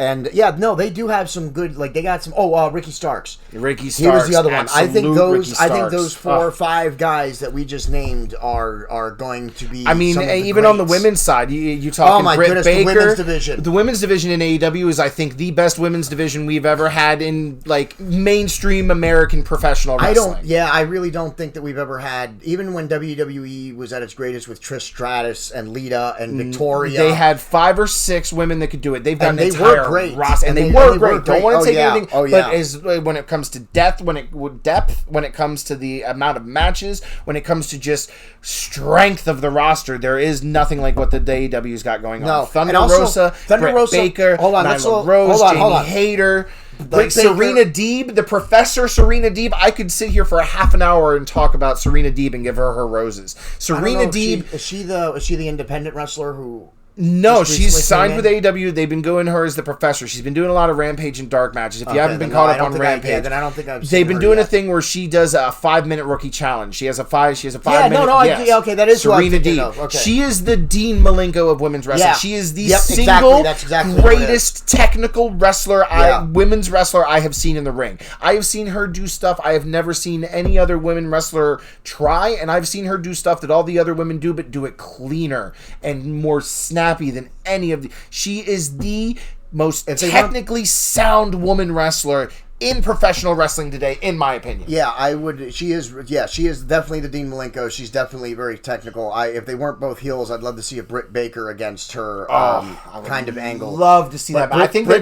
And they do have some good. Like they got some. Ricky Starks. Ricky Starks. He was the other one. I think Starks. those 4 or 5 guys that we just named are going to be. I mean, even on the women's side, you talking Britt Baker. The women's division. The women's division in AEW is, I think, the best women's division we've ever had in like mainstream American professional wrestling. I really don't think that we've ever had. Even when WWE was at its greatest with Trish Stratus and Lita and Victoria, they had 5 or 6 women that could do it. They've done the entire great roster, and they were great. Don't want to take anything, but when it comes to depth, when it comes to the amount of matches, when it comes to just strength of the roster, there is nothing like what the AEW's got going on. Thunder Rosa, Britt Baker, Nyla Rose, Jamie Hayter. Like Serena Deeb, the Professor Serena Deeb, I could sit here for a half an hour and talk about Serena Deeb and give her roses. Serena Deeb, is she the independent wrestler who No, Just she's recently signed came with AEW. They've been doing her as the professor. She's been doing a lot of Rampage and Dark matches. If you haven't been caught up on Rampage, then I don't think I've seen they've been her doing yet. a thing where she does a 5-minute rookie challenge. She has a 5 minute. Okay, that is Serena what I'm Deeb. of. Okay. She is the Dean Malenko of women's wrestling. Yeah. She is the Exactly. That's exactly what it greatest technical wrestler, women's wrestler I have seen in the ring. I have seen her do stuff I have never seen any other women wrestler try, and I've seen her do stuff that all the other women do, but do it cleaner and more snappy than any of the. She is the most technically sound woman wrestler in professional wrestling today, in my opinion. Yeah, I would. She is definitely the Dean Malenko. She's definitely very technical. If they weren't both heels, I'd love to see a Britt Baker against her kind of angle. Love to see that. I think they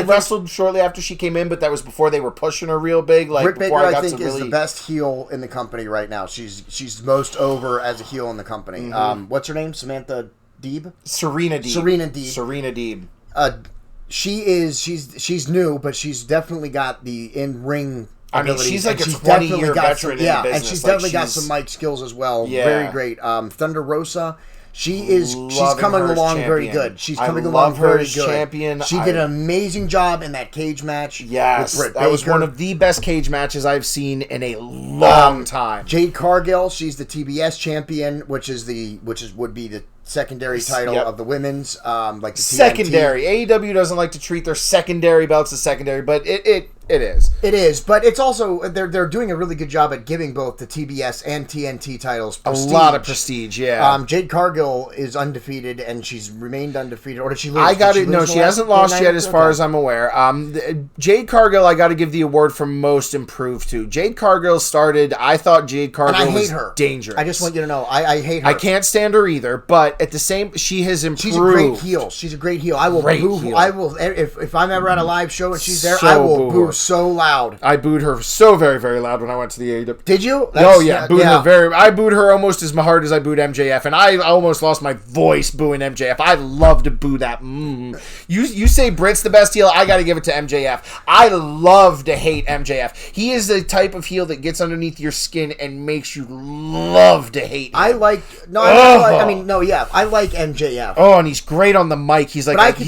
wrestled think shortly after she came in, but that was before they were pushing her real big. Like Britt Baker, before I think, is the best heel in the company right now. She's most over as a heel in the company. Mm-hmm. What's her name? Samantha Deeb? Serena Deeb. She's new, but she's definitely got the in-ring ability. She's like a 20-year veteran in the business. And she's definitely got some mic skills as well. Yeah. Very great. Thunder Rosa, she's coming along very good. She's coming along very good. Champion. She did an amazing job in that cage match. Yes, with Britt that was Baker. one of the best cage matches I've seen in a long time. Jade Cargill, she's the TBS champion, which would be the secondary title of the women's, like the secondary. TNT. AEW doesn't like to treat their secondary belts as secondary, but it is. It is, but it's also they're doing a really good job at giving both the TBS and TNT titles prestige. A lot of prestige, yeah. Jade Cargill is undefeated, and she's remained undefeated. Or did she lose? She hasn't lost yet, as far as I'm aware. Jade Cargill, I got to give the award for most improved to. Jade Cargill started. I thought Jade Cargill was dangerous. I just want you to know, I hate her. I can't stand her either, but at the same, she has improved. She's a great heel. She's a great heel. I will boo. I will if I'm ever at a live show and she's there, I will boo so loud. I booed her so very, very loud when I went to the AEW. Did you? I booed her almost as hard as I booed MJF, and I almost lost my voice booing MJF. I love to boo that. You say Britt's the best heel, I got to give it to MJF. I love to hate MJF. He is the type of heel that gets underneath your skin and makes you love to hate him. I like MJF. Oh, and he's great on the mic. He's like a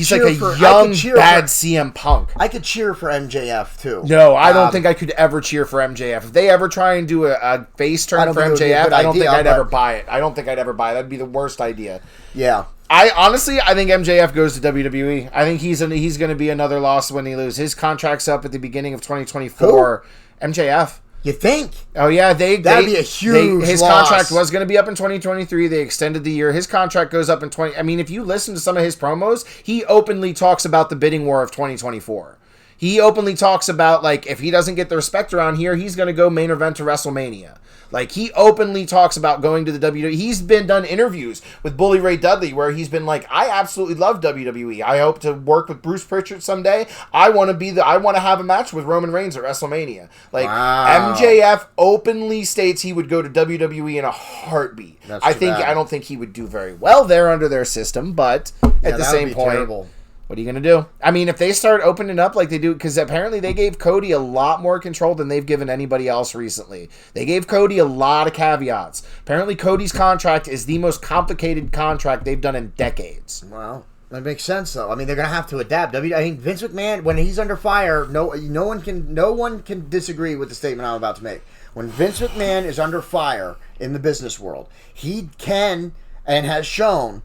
young bad CM Punk. I could cheer for MJF too. No, I don't think I could ever cheer for MJF. If they ever try and do a face turn for MJF, I don't think I'd ever buy it. That'd be the worst idea. Yeah. I think MJF goes to WWE. I think he's going to be another loss when he loses. His contract's up at the beginning of 2024. Who? MJF. You think? Oh yeah, that'd be a huge his loss. Contract was going to be up in 2023. They extended the year. His contract goes up in 20. I mean, if you listen to some of his promos, he openly talks about the bidding war of 2024. He openly talks about, like, if he doesn't get the respect around here, he's going to go main event to WrestleMania. Like, he openly talks about going to the WWE. He's done interviews with Bully Ray Dudley where he's been like, I absolutely love WWE. I hope to work with Bruce Pritchard someday. I want to have a match with Roman Reigns at WrestleMania. Like, wow. MJF openly states he would go to WWE in a heartbeat. I don't think he would do very well there under their system, but at the same point, terrible. What are you going to do? I mean, if they start opening up like they do, because apparently they gave Cody a lot more control than they've given anybody else recently. They gave Cody a lot of caveats. Apparently Cody's contract is the most complicated contract they've done in decades. Wow. That makes sense, though. I mean, they're going to have to adapt. I mean, Vince McMahon, when he's under fire, no one can disagree with the statement I'm about to make. When Vince McMahon is under fire in the business world, he can and has shown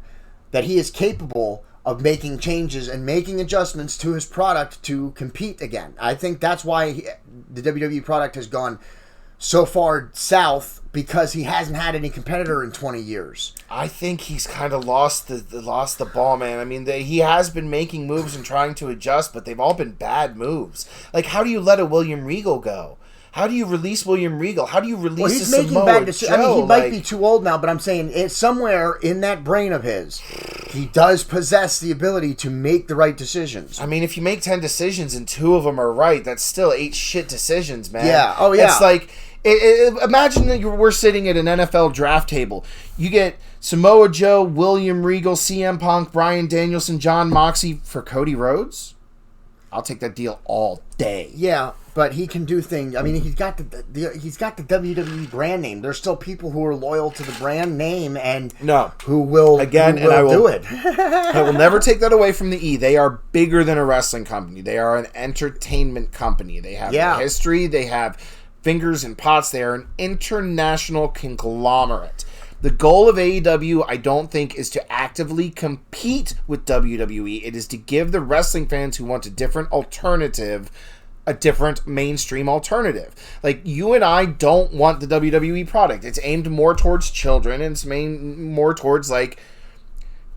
that he is capable of making changes and making adjustments to his product to compete again. I think that's why the WWE product has gone so far south, because he hasn't had any competitor in 20 years. I think he's kind of lost the ball, man. I mean, he has been making moves and trying to adjust, but they've all been bad moves. Like, how do you let a William Regal go? How do you release William Regal? How do you release he's making bad decisions. I mean, he might be too old now, but I'm saying it's somewhere in that brain of his, he does possess the ability to make the right decisions. I mean, if you make 10 decisions and 2 of them are right, that's still 8 shit decisions, man. Yeah. Oh, yeah. It's like, imagine that we're sitting at an NFL draft table. You get Samoa Joe, William Regal, CM Punk, Bryan Danielson, John Moxley for Cody Rhodes. I'll take that deal all day. Yeah, but he can do things. I mean, he's got the WWE brand name. There's still people who are loyal to the brand name and who will do it. I will never take that away from the E. They are bigger than a wrestling company. They are an entertainment company. They have a history. They have fingers and pots. They are an international conglomerate. The goal of AEW, I don't think, is to actively compete with WWE. It is to give the wrestling fans who want a different alternative a different mainstream alternative. Like, you and I don't want the WWE product. It's aimed more towards children, and it's more towards, like,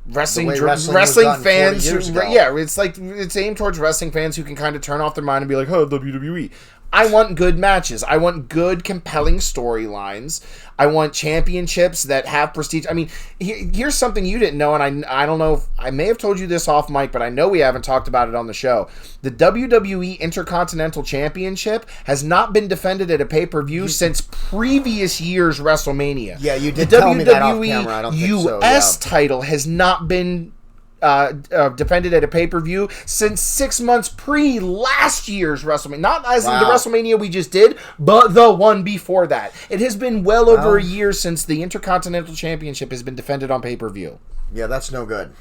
wrestling fans. It's aimed towards wrestling fans who can kind of turn off their mind and be like, oh, WWE. I want good matches. I want good, compelling storylines. I want championships that have prestige. I mean, here's something you didn't know, and I don't know if I may have told you this off mic, but I know we haven't talked about it on the show. The WWE Intercontinental Championship has not been defended at a pay-per-view since previous year's WrestleMania. Yeah, you did tell me that off camera. I don't think so. The US title has not been defended at a pay-per-view since 6 months last year's WrestleMania. Not as in the WrestleMania we just did, but the one before that. It has been well over a year since the Intercontinental Championship has been defended on pay-per-view. Yeah, that's no good.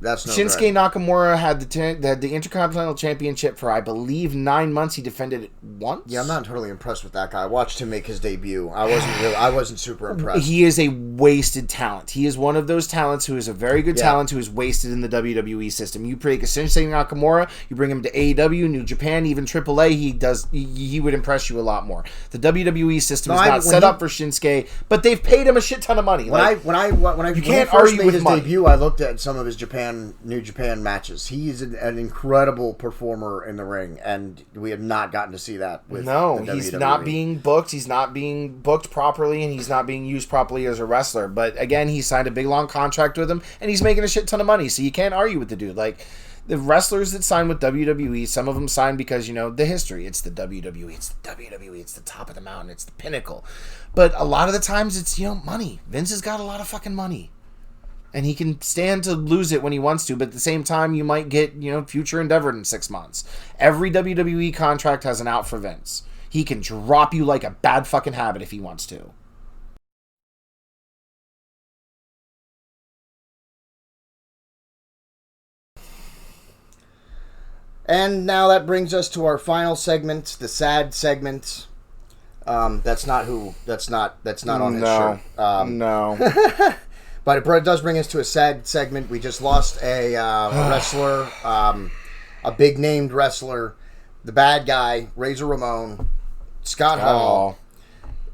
Shinsuke Nakamura had the Intercontinental Championship for, I believe, 9 months. He defended it once. Yeah, I'm not totally impressed with that guy. I watched him make his debut. I wasn't super impressed. He is a wasted talent. He is one of those talents who is a very good talent who is wasted in the WWE system. You pick a Shinsuke Nakamura, you bring him to AEW, New Japan, even AAA, he would impress you a lot more. The WWE system is not set up for Shinsuke, but they've paid him a shit ton of money. When he first made his debut, I looked at some of his New Japan matches. He's an incredible performer in the ring, and we have not gotten to see that with he's WWE. Not being booked. He's not being booked properly, and he's not being used properly as a wrestler. But again, he signed a big long contract with him, and he's making a shit ton of money. So you can't argue with the dude. Like, the wrestlers that sign with WWE, some of them sign because, the history. It's the WWE. It's the WWE. It's the top of the mountain. It's the pinnacle. But a lot of the times it's, money. Vince has got a lot of fucking money. And he can stand to lose it when he wants to, but at the same time, you might get, future endeavor in 6 months. Every WWE contract has an out for Vince. He can drop you like a bad fucking habit if he wants to. And now that brings us to our final segment, the sad segment. That's not on his shirt. No. But it does bring us to a sad segment. We just lost a wrestler, a big-named wrestler, the bad guy, Razor Ramon, Scott Hall,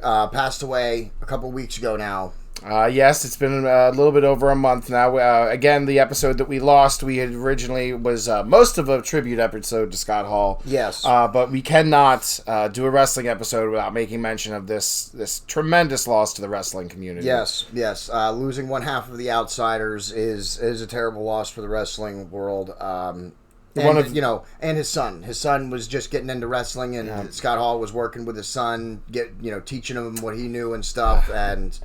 passed away a couple weeks ago now. Yes, it's been a little bit over a month now. Again, the episode that we lost, we had originally was most of a tribute episode to Scott Hall. Yes. But we cannot do a wrestling episode without making mention of this tremendous loss to the wrestling community. Yes. Losing one half of the Outsiders is a terrible loss for the wrestling world. And his son. His son was just getting into wrestling, and Scott Hall was working with his son, teaching him what he knew and stuff, and...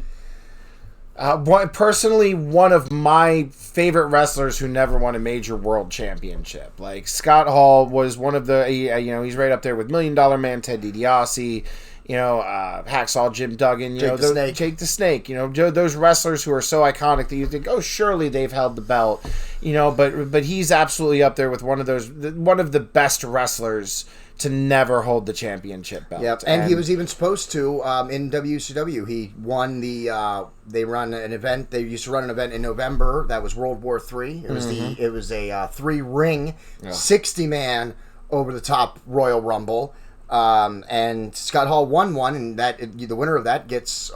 Personally, one of my favorite wrestlers who never won a major world championship. Like, Scott Hall was one of the, he's right up there with $1 Million Man Ted DiBiase, Hacksaw Jim Duggan, Jake the Snake, those wrestlers who are so iconic that you think, oh, surely they've held the belt, but he's absolutely up there with one of the best wrestlers to never hold the championship belt. Yep, and he was even supposed to in WCW. He won they run an event. They used to run an event in November. That was World War III. It was it was a 3-ring, 60-man over the top Royal Rumble, and Scott Hall won one, and the winner of that gets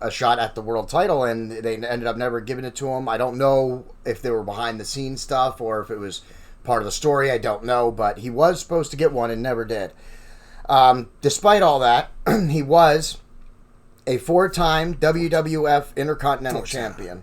a shot at the world title, and they ended up never giving it to him. I don't know if they were behind the scenes stuff or if it was part of the story, I don't know, but he was supposed to get one and never did. Despite all that, he was a 4-time WWF Intercontinental Champion.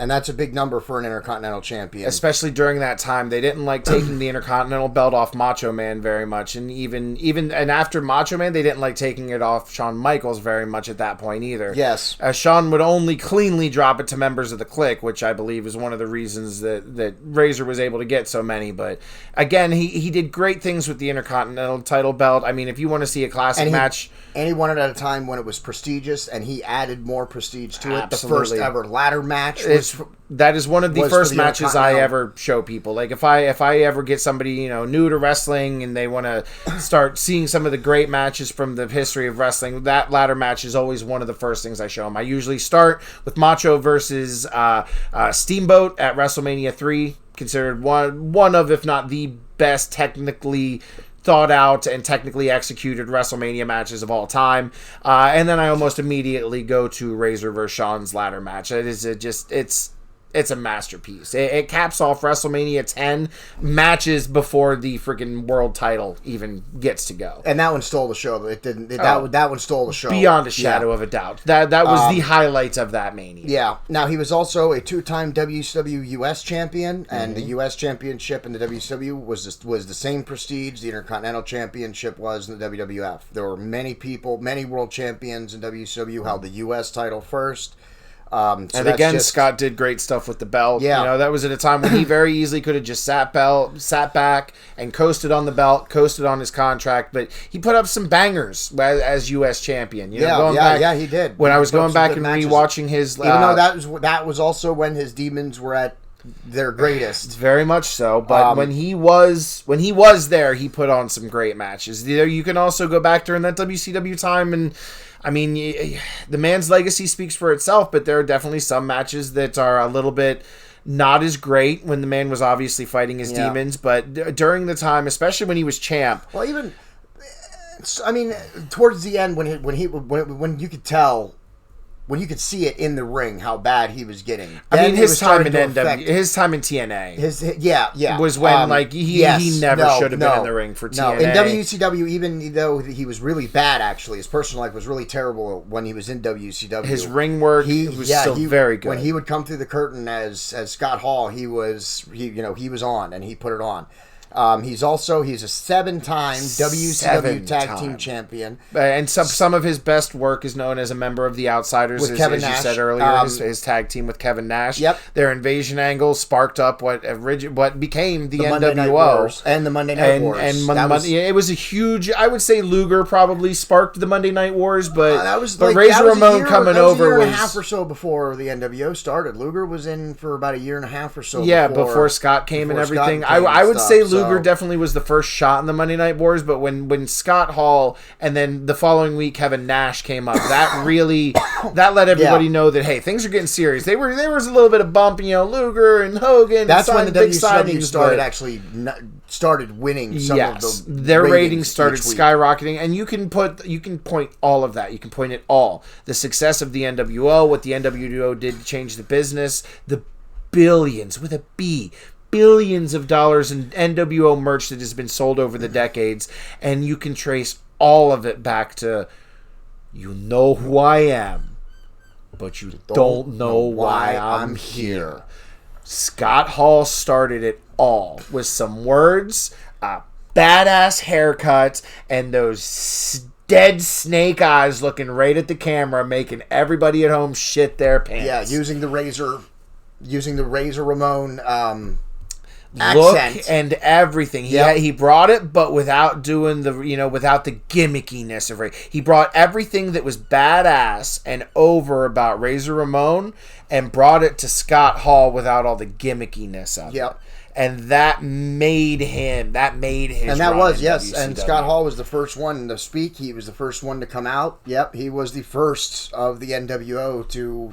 And that's a big number for an Intercontinental Champion. Especially during that time. They didn't like taking the Intercontinental belt off Macho Man very much. And even after Macho Man, they didn't like taking it off Shawn Michaels very much at that point either. Yes. Shawn would only cleanly drop it to members of the Clique, which I believe is one of the reasons that Razor was able to get so many. But again, he did great things with the Intercontinental title belt. I mean, if you want to see a classic match... And he won it at a time when it was prestigious, and he added more prestige to it. Absolutely. The first ever ladder match that is one of the first matches I ever show people. Like if I ever get somebody new to wrestling and they want to start seeing some of the great matches from the history of wrestling, that ladder match is always one of the first things I show them. I usually start with Macho versus Steamboat at WrestleMania 3, considered one of, if not the best technically thought out and technically executed WrestleMania matches of all time, and then I almost immediately go to Razor vs. Shawn's ladder match. It's a masterpiece. It caps off WrestleMania 10 matches before the freaking world title even gets to go. And that one stole the show. It didn't. That one stole the show beyond a shadow of a doubt. That was the highlights of that Mania. Yeah. Now he was also a 2-time WCW US champion, and the US Championship in the WCW was the same prestige the Intercontinental Championship was in the WWF. There were many world champions in WCW held the US title first. And again, Scott did great stuff with the belt. Yeah. That was at a time when he very easily could have just sat back and coasted on the belt, coasted on his contract, but he put up some bangers as U.S. champion. He did. When I was going back and rewatching his... Even though that was also when his demons were at their greatest. Very much so, but when he was there, he put on some great matches. You can also go back during that WCW time and... I mean, the man's legacy speaks for itself, but there are definitely some matches that are a little bit not as great when the man was obviously fighting his demons. But during the time, especially when he was champ, well, even towards the end when you could tell. When you could see it in the ring, how bad he was getting. His time in TNA, was when he never should have been in the ring for TNA. No, in WCW, even though he was really bad, actually, his personal life was really terrible when he was in WCW. His ring work was still very good. When he would come through the curtain as Scott Hall, he was on and he put it on. He's a 7-time WCW Tag Team Champion. And some of his best work is known as a member of the Outsiders, with Kevin Nash. You said earlier, his tag team with Kevin Nash. Yep. Their invasion angle sparked up what became the NWO. Monday Night Wars. And the Monday Night Wars. It was a huge, I would say Luger probably sparked the Monday Night Wars, but Razor Ramon coming over was... a year and a half or so before the NWO started. Luger was in for about a year and a half or so before Scott came and everything. I would say Luger definitely was the first shot in the Monday Night Wars, but when Scott Hall and then the following week Kevin Nash came up, that really let everybody know that hey, things are getting serious. There was a little bit of bump, Luger and Hogan. That's when the WCW started winning some of their ratings started skyrocketing, and you can point all of that. You can point it all. The success of the NWO, what the NWO did to change the business, the billions with a B. Billions of dollars in NWO merch that has been sold over the decades, and you can trace all of it back to you know who I am, but you don't know why I'm here. Scott Hall started it all with some words, a badass haircut, and those dead snake eyes looking right at the camera, making everybody at home shit their pants. Yeah, using the Razor Ramon look accent and everything. He brought it, but without doing without the gimmickiness of it. He brought everything that was badass and over about Razor Ramon and brought it to Scott Hall without all the gimmickiness of it. And that made him. And that was, yes. WCW. And Scott Hall was the first one to speak. He was the first one to come out. Yep, he was the first of the NWO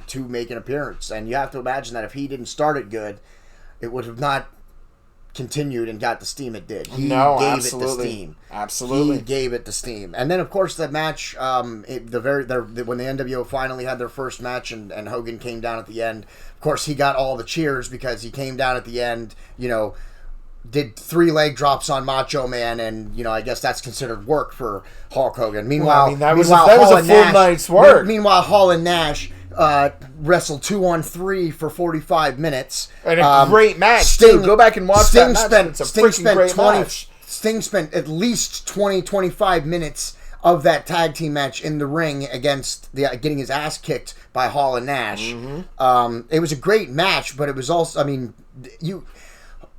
to make an appearance. And you have to imagine that if he didn't start it good, it would have not continued and got the steam it did. He gave it the steam. Absolutely. He gave it the steam. And then, of course, the match, when the NWO finally had their first match and Hogan came down at the end, of course, he got all the cheers because he came down at the end, did 3 leg drops on Macho Man, and, I guess that's considered work for Hulk Hogan. Meanwhile, that was a full night's work. Meanwhile, Hall and Nash wrestled 2-on-3 for 45 minutes. And a great match, too. Go back and watch that match. It's a freaking great match. Sting spent at least 20-25 minutes of that tag team match in the ring against getting his ass kicked by Hall and Nash. It was a great match, but it was also,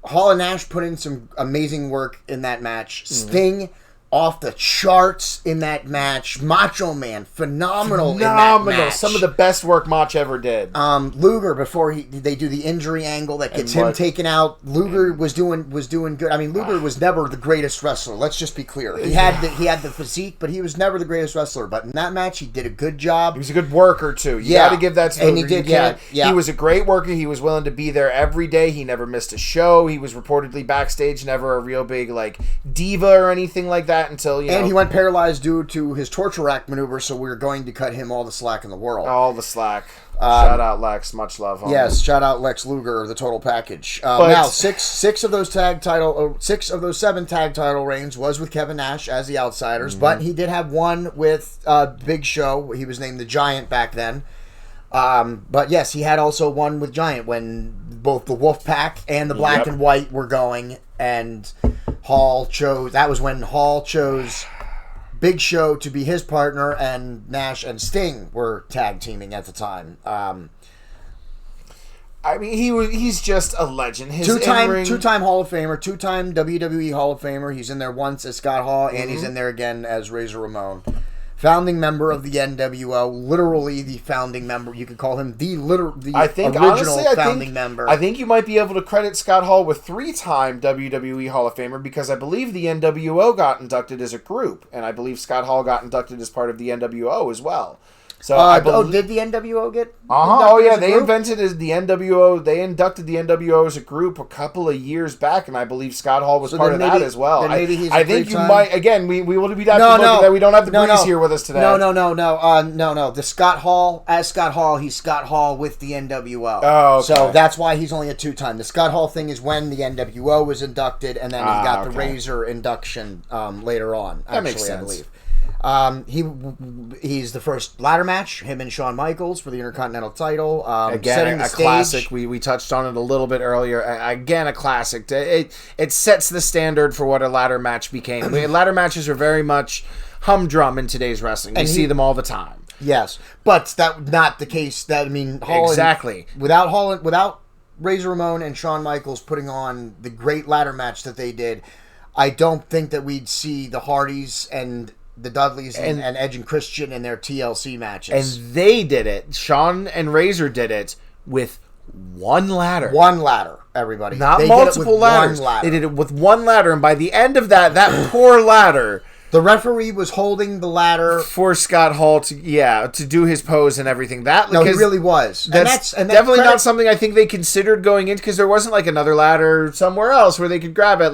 Hall and Nash put in some amazing work in that match. Sting off the charts in that match. Macho Man, phenomenal in that match. Some of the best work Mach ever did. Luger, before they do the injury angle that gets him taken out, Luger was doing good. I mean, Luger was never the greatest wrestler. Let's just be clear. He had the physique, but he was never the greatest wrestler. But in that match, he did a good job. He was a good worker too. You got to give that to Luger. And he did. Yeah. He was a great worker. He was willing to be there every day. He never missed a show. He was reportedly backstage, never a real big diva or anything like that until he went paralyzed due to his torture rack maneuver. So we're going to cut him all the slack in the world. All the slack. Shout out Lex, much love. Homie. Yes, shout out Lex Luger, the total package. Now, six of those 7 tag title reigns was with Kevin Nash as the Outsiders, but he did have one with Big Show. He was named the Giant back then. But yes, he had also one with Giant when both the Wolfpack and the Black and White were going, and that was when Hall chose Big Show to be his partner, and Nash and Sting were tag teaming at the time. He's just a legend. His two-time Hall of Famer, two-time WWE Hall of Famer. He's in there once as Scott Hall, and he's in there again as Razor Ramon. Founding member of the NWO, literally the founding member. You could call him the original founding member. I think you might be able to credit Scott Hall with 3-time WWE Hall of Famer, because I believe the NWO got inducted as a group, and I believe Scott Hall got inducted as part of the NWO as well. So did the NWO get? Oh yeah, they invented the NWO. They inducted the NWO as a group a couple of years back, and I believe Scott Hall was part of that as well. I think you might. Again, we will be that. That we don't have the Breeze here with us today. No. The Scott Hall, he's Scott Hall with the NWO. Oh, okay. So that's why he's only a 2-time. The Scott Hall thing is when the NWO was inducted, and then he got the Razor induction later on. That makes sense. I believe. He's the first ladder match, him and Shawn Michaels for the Intercontinental title. Again, a classic. We touched on it a little bit earlier. Again, a classic. It sets the standard for what a ladder match became. Ladder matches are very much humdrum in today's wrestling. You see them all the time. Yes, but that not the case. Exactly. Without Razor Ramon and Shawn Michaels putting on the great ladder match that they did, I don't think that we'd see the Hardys and the Dudleys and Edge and Christian in their TLC matches. And they did it. Shawn and Razor did it with one ladder. One ladder, everybody. Not multiple ladders. They did it with one ladder, and by the end of that poor ladder... The referee was holding the ladder for Scott Hall to do his pose and everything. No, he really was. That's definitely not something I think they considered going into, because there wasn't another ladder somewhere else where they could grab it.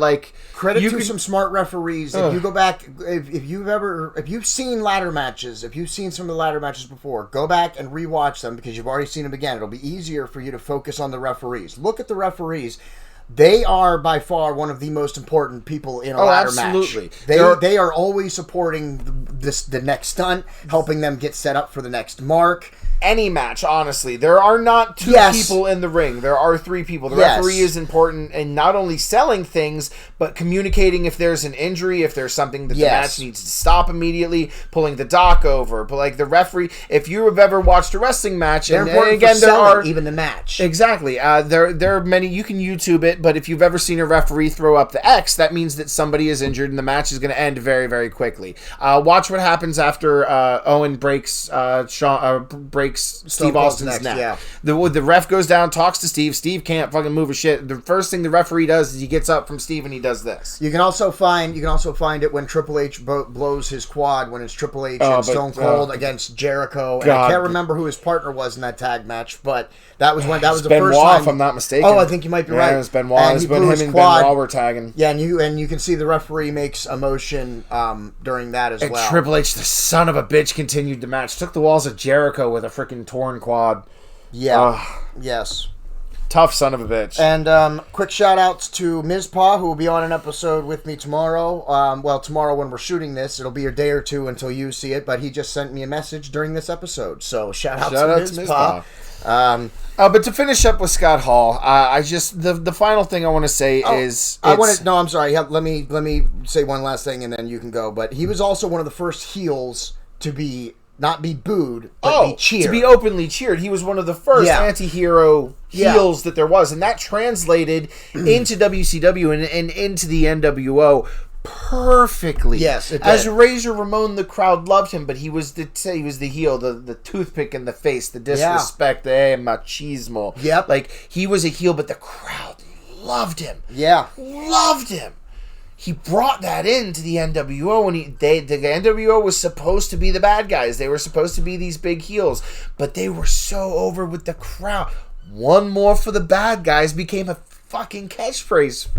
Credit to some smart referees. If you go back, if you've seen ladder matches, if you've seen some of the ladder matches before, go back and rewatch them, because you've already seen them again. It'll be easier for you to focus on the referees. Look at the referees. They are by far one of the most important people in a ladder match. They are always supporting the next stunt, helping them get set up for the next mark. Any match, honestly. There are not two people in the ring. There are 3 people. The referee is important in not only selling things, but communicating if there's an injury, if there's something that the match needs to stop immediately, pulling the doc over. But the referee, if you have ever watched a wrestling match, they're important for selling even the match. Exactly. There are many, you can YouTube it, but if you've ever seen a referee throw up the X, that means that somebody is injured and the match is going to end very, very quickly. Watch what happens after Owen breaks Steve Austin's neck. Yeah. The ref goes down, talks to Steve. Steve can't fucking move a shit. The first thing the referee does is he gets up from Steve and he does this. You can also find it when Triple H blows his quad, when it's Triple H and Stone Cold against Jericho. And I can't remember who his partner was in that tag match, but that was the first time. If I'm not mistaken. Oh, I think you might be right. It was Benoit. It's been him and Benoit were tagging. Yeah, and you can see the referee makes a motion during that as well. Triple H, the son of a bitch, continued the match. Took the walls of Jericho with a freaking torn quad. Yeah. Yes. Tough son of a bitch. And quick shout outs to Ms. Pa, who will be on an episode with me tomorrow. Well, tomorrow when we're shooting this, it'll be a day or two until you see it, but he just sent me a message during this episode. So shout out to Ms. Pa. But to finish up with Scott Hall, I just the final thing I want to say is I'm sorry. Let me say one last thing and then you can go. But he was also one of the first heels to not be booed, but be cheered. To be openly cheered. He was one of the first anti-hero heels that there was, and that translated into WCW and into the NWO perfectly. Yes, it did. As Razor Ramon, the crowd loved him, but he was the heel, the toothpick in the face, the disrespect, the machismo. Yep. Like, he was a heel, but the crowd loved him. Yeah. Loved him. He brought that into the NWO, and the NWO was supposed to be the bad guys. They were supposed to be these big heels, but they were so over with the crowd. One more for the bad guys became a fucking catchphrase.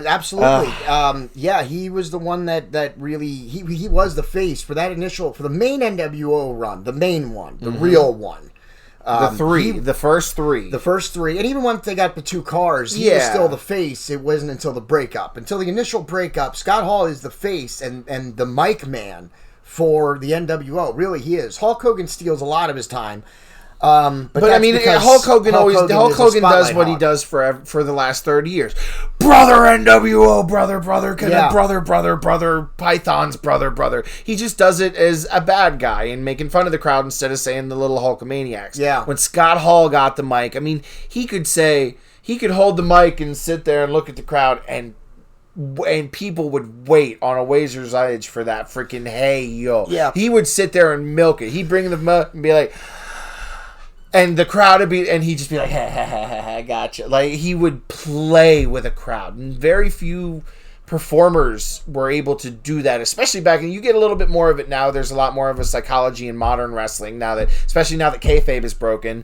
Absolutely. He was the one that really he was the face for that for the main NWO run, the main one, the real one. The first three. And even once they got the two cars, he was still the face. It wasn't until the breakup. Until the initial breakup, Scott Hall is the face and the mic man for the NWO. Really, he is. Hulk Hogan steals a lot of his time. But I mean, Hulk Hogan does what he does for the last 30 years. Brother NWO, brother, brother, Python's brother. He just does it as a bad guy and making fun of the crowd instead of saying the little Hulkamaniacs. Yeah. When Scott Hall got the mic, I mean, he could hold the mic and sit there and look at the crowd and people would wait on a razor's edge for that freaking hey yo. Yeah. He would sit there and milk it. He'd bring the milk and be like, and the crowd would be, and he'd just be like, ha, ha, ha, ha, ha, gotcha. Like, he would play with a crowd. And very few performers were able to do that, especially back, and you get a little bit more of it now. There's a lot more of a psychology in modern wrestling especially now that kayfabe is broken.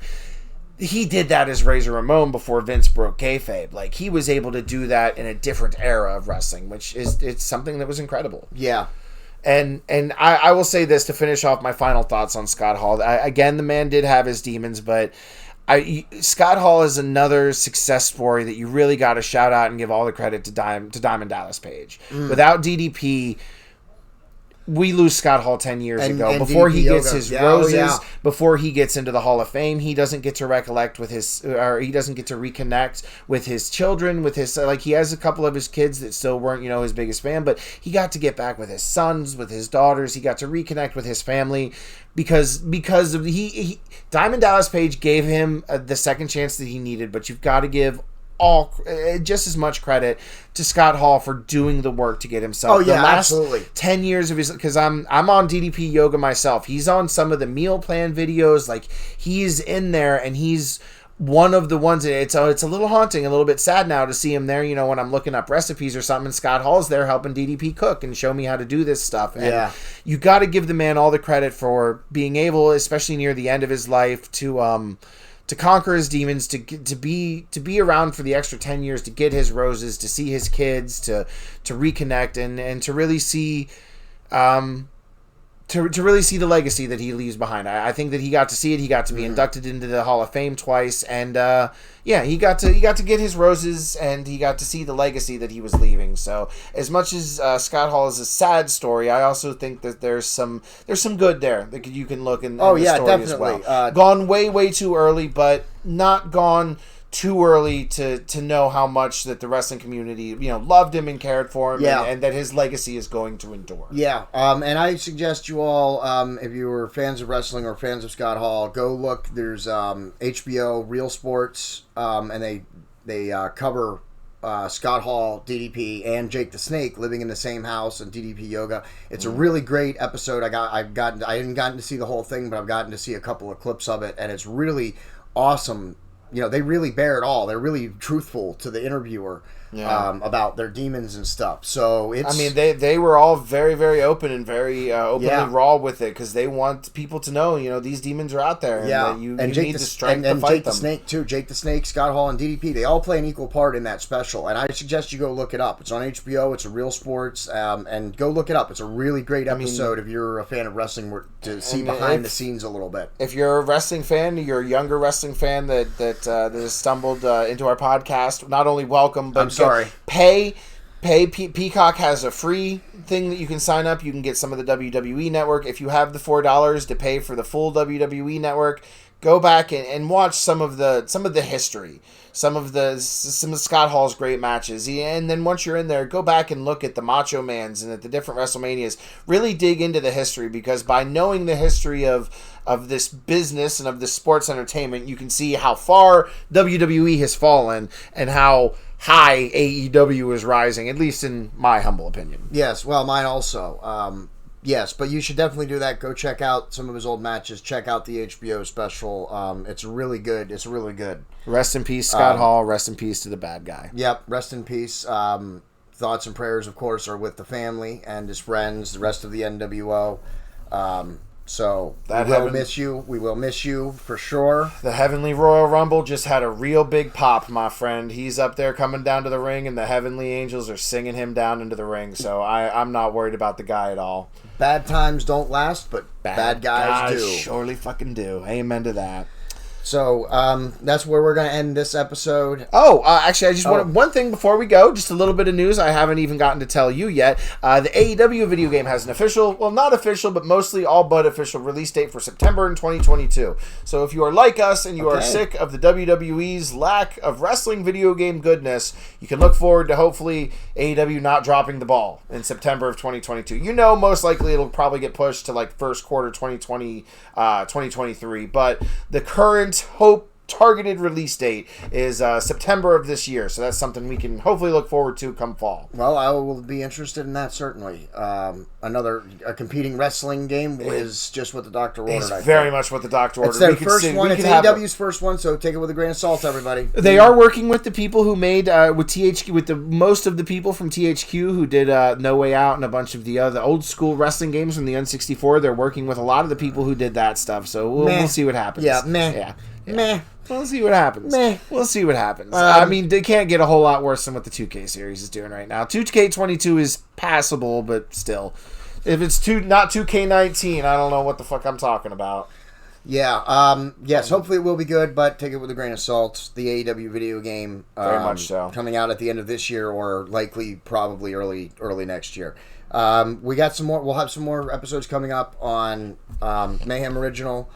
He did that as Razor Ramon before Vince broke kayfabe. Like, he was able to do that in a different era of wrestling, it's something that was incredible. Yeah. And I will say this to finish off my final thoughts on Scott Hall. Again, the man did have his demons, but Scott Hall is another success story that you really got to shout out and give all the credit to Diamond Dallas Page. Without DDP, we lose Scott Hall 10 years ago. Before he gets his roses, before he gets into the Hall of Fame, he doesn't get to he doesn't get to reconnect with his children, he has a couple of his kids that still weren't, his biggest fan, but he got to get back with his sons, with his daughters. He got to reconnect with his family because of Diamond Dallas Page gave him the second chance that he needed, but you've got to give just as much credit to Scott Hall for doing the work to get himself. Absolutely. 10 years of his, because I'm on DDP Yoga myself. He's on some of the meal plan videos. Like, he's in there, and he's one of the ones. It's a little haunting, a little bit sad now to see him there. When I'm looking up recipes or something, and Scott Hall's there helping DDP cook and show me how to do this stuff. And you got to give the man all the credit for being able, especially near the end of his life, to conquer his demons, to be around for the extra 10 years, to get his roses, to see his kids, to reconnect and to really see to really see the legacy that he leaves behind. I think that he got to see it. He got to be inducted into the Hall of Fame twice, and he got to get his roses, and he got to see the legacy that he was leaving. So as much as Scott Hall is a sad story, I also think that there's some good there that you can look in the story definitely. as well. Gone way too early, but not gone too early to know how much that the wrestling community loved him and cared for him, and that his legacy is going to endure. And I suggest you all, if you were fans of wrestling or fans of Scott Hall, go look. There's HBO Real Sports, and they cover Scott Hall, DDP, and Jake the Snake living in the same house and DDP Yoga. It's a really great episode. I hadn't gotten to see the whole thing, but I've gotten to see a couple of clips of it, and it's really awesome. They really bear it all. They're really truthful to the interviewer. about their demons and stuff. So it's... I mean, they were all very, very open and very openly raw with it because they want people to know, these demons are out there. And that you need the strength to fight Jake them. the Snake, too. Jake the Snake, Scott Hall, and DDP, they all play an equal part in that special. And I suggest you go look it up. It's on HBO. It's a Real Sports. And go look it up. It's a really great episode if you're a fan of wrestling to see behind the scenes a little bit. If you're a wrestling fan, you're a younger wrestling fan that has stumbled into our podcast, not only welcome, but pay. Peacock has a free thing that you can sign up. You can get some of the WWE Network. If you have the $4 to pay for the full WWE Network, go back and watch some of the history, some of Scott Hall's great matches, and then once you're in there, go back and look at the Macho Mans and at the different WrestleManias. Really dig into the history, because by knowing the history of this business and of this sports entertainment, you can see how far WWE has fallen and how high AEW is rising, at least in my humble opinion. Yes, well, mine also. Yes, but you should definitely do that. Go check out some of his old matches. Check out the HBO special. It's really good. It's really good. Rest in peace, Scott Hall. Rest in peace to the bad guy. Yep, rest in peace. Thoughts and prayers, of course, are with the family and his friends, the rest of the NWO. So we will miss you. We will miss you for sure. The Heavenly Royal Rumble just had a real big pop, my friend. He's up there coming down to the ring, and the Heavenly Angels are singing him down into the ring. So I'm not worried about the guy at all. Bad times don't last, but bad guys do. Surely fucking do. Amen to that. So that's where we're going to end this episode. Actually, I just want one thing before we go. Just a little bit of news I haven't even gotten to tell you yet. The AEW video game has an official, well, not official, but mostly all but official release date for September in 2022. So if you are like us and you are sick of the WWE's lack of wrestling video game goodness, you can look forward to hopefully AEW not dropping the ball in September of 2022. Most likely it'll probably get pushed to like first quarter 2023. But the current hope targeted release date is September of this year, so that's something we can hopefully look forward to come fall. Well, I will be interested in that, certainly. A competing wrestling game is just what the doctor ordered. It's very much what the doctor ordered. It's their first one. It's AEW's first one, so take it with a grain of salt, everybody. They are working with the people who made with THQ, with the most of the people from THQ who did No Way Out and a bunch of the other old school wrestling games from the N64. They're working with a lot of the people who did that stuff, so we'll see what happens. Yeah. Meh. We'll see what happens. We'll see what happens. They can't get a whole lot worse than what the 2K series is doing right now. 2K22 is passable, but still. If it's not 2K19, I don't know what the fuck I'm talking about. Yeah. Yes, hopefully it will be good, but take it with a grain of salt. The AEW video game very much so. Coming out at the end of this year, or likely probably early next year. We got some more. We'll have some more episodes coming up on Mayhem Original.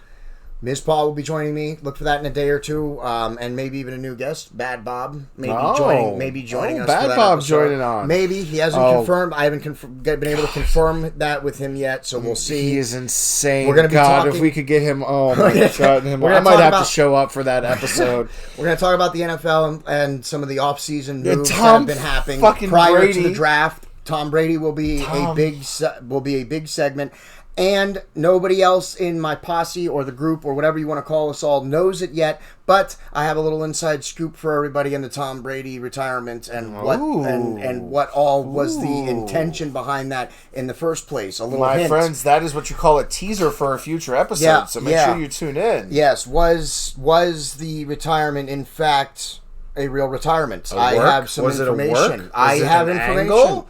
Ms. Paul will be joining me. Look for that in a day or two, and maybe even a new guest, Bad Bob, joining us. Bad for that Bob episode. Joining on. Maybe he hasn't confirmed. I haven't been able to confirm that with him yet, so we'll see. He is insane. We're gonna be talking, if we could get him. Oh my god, I might have to show up for that episode. We're going to talk about the NFL and some of the off-season moves that have been happening prior to the draft. Tom Brady will be a big segment. And nobody else in my posse or the group or whatever you want to call us all knows it yet, but I have a little inside scoop for everybody in the Tom Brady retirement and what all was the intention behind that in the first place. A little hint. My friends, that is what you call a teaser for a future episode, so make sure you tune in. Yes, was the retirement in fact a real retirement? I have some information. I have information.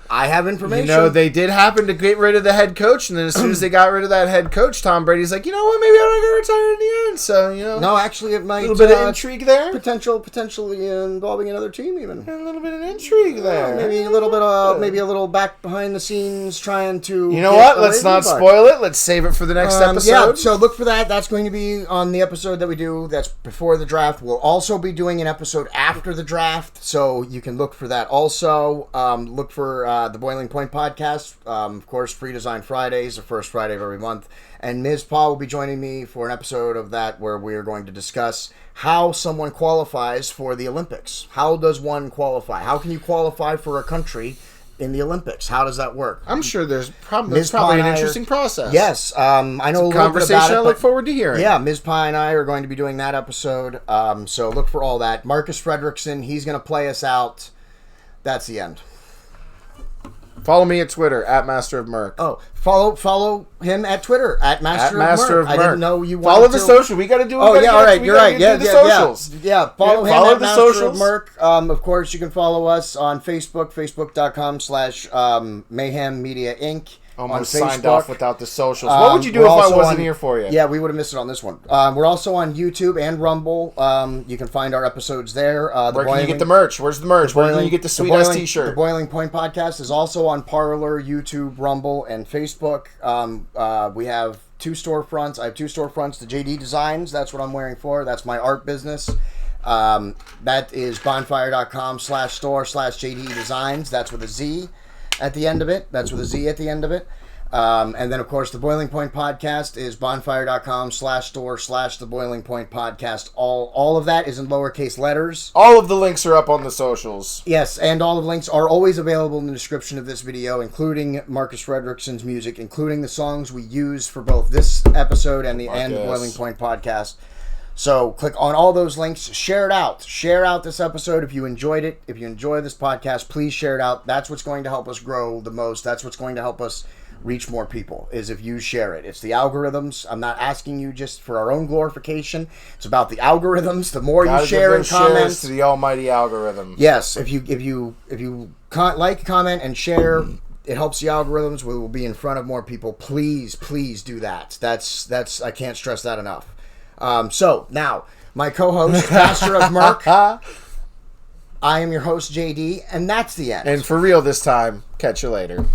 They did happen to get rid of the head coach, and then as soon as they got rid of that head coach, Tom Brady's like, you know what, maybe I'm not going to retire in the end. So, No, actually, it might... A little bit of intrigue there? Potentially involving another team, even. A little bit of intrigue there. Maybe a little back behind the scenes trying to... You know what? Let's not spoil it. Let's save it for the next episode. Yeah, so look for that. That's going to be on the episode that we do. That's before the draft. We'll also be doing an episode after the draft, so you can look for that also. Look for the Boiling Point podcast. Of course, Free Design Fridays, the first Friday of every month. And Ms. Paul will be joining me for an episode of that where we are going to discuss how someone qualifies for the Olympics. How does one qualify? How can you qualify for a country in the Olympics? How does that work? I'm sure there's probably an interesting process. Yes, I know it's a conversation I look forward to hearing. Yeah, Ms. Pie and I are going to be doing that episode, so look for all that. Marcus Fredrickson, he's going to play us out That's the end. Follow me at Twitter at Master of Merc. Oh, follow him at Twitter at Master of Merc. I didn't know you wanted follow to. the social. We got to do. Oh yeah, all right, you're right. Yeah, socials. Yeah. Follow him follow at the Master socials. of Merc. Of course, you can follow us on Facebook, facebook.com/Mayhem Media Inc. Almost on Facebook. signed off without the socials. What would you do if I wasn't here for you? Yeah, we would have missed it on this one. We're also on YouTube and Rumble. You can find our episodes there. Where can you get the merch? Where's the merch? Where can you get the sweet-ass t-shirt? The Boiling Point Podcast is also on Parler, YouTube, Rumble, and Facebook. We have 2 storefronts. I have 2 storefronts. The JDEDESIGNz, that's what I'm wearing for. That's my art business. That is bonfire.com/store/JDEDESIGNz. That's with a Z at the end of it. And then, of course, the Boiling Point Podcast is bonfire.com/store/the Boiling Point Podcast. All of that is in lowercase letters. All of the links are up on the socials. Yes, and all of the links are always available in the description of this video, including Marcus Fredrickson's music, including the songs we use for both this episode and the Boiling Point Podcast. So click on all those links, share it out. Share out this episode if you enjoyed it. If you enjoy this podcast, please share it out. That's what's going to help us grow the most. That's what's going to help us reach more people, is if you share it. It's the algorithms. I'm not asking you just for our own glorification. It's about the algorithms. The more you share and comment, to the almighty algorithm. Yes, if you like, comment, and share, it helps the algorithms. We will be in front of more people. Please do that. That's I can't stress that enough. So now, my co-host, Master of Merc. I am your host, JD, and that's the end. And for real this time, catch you later.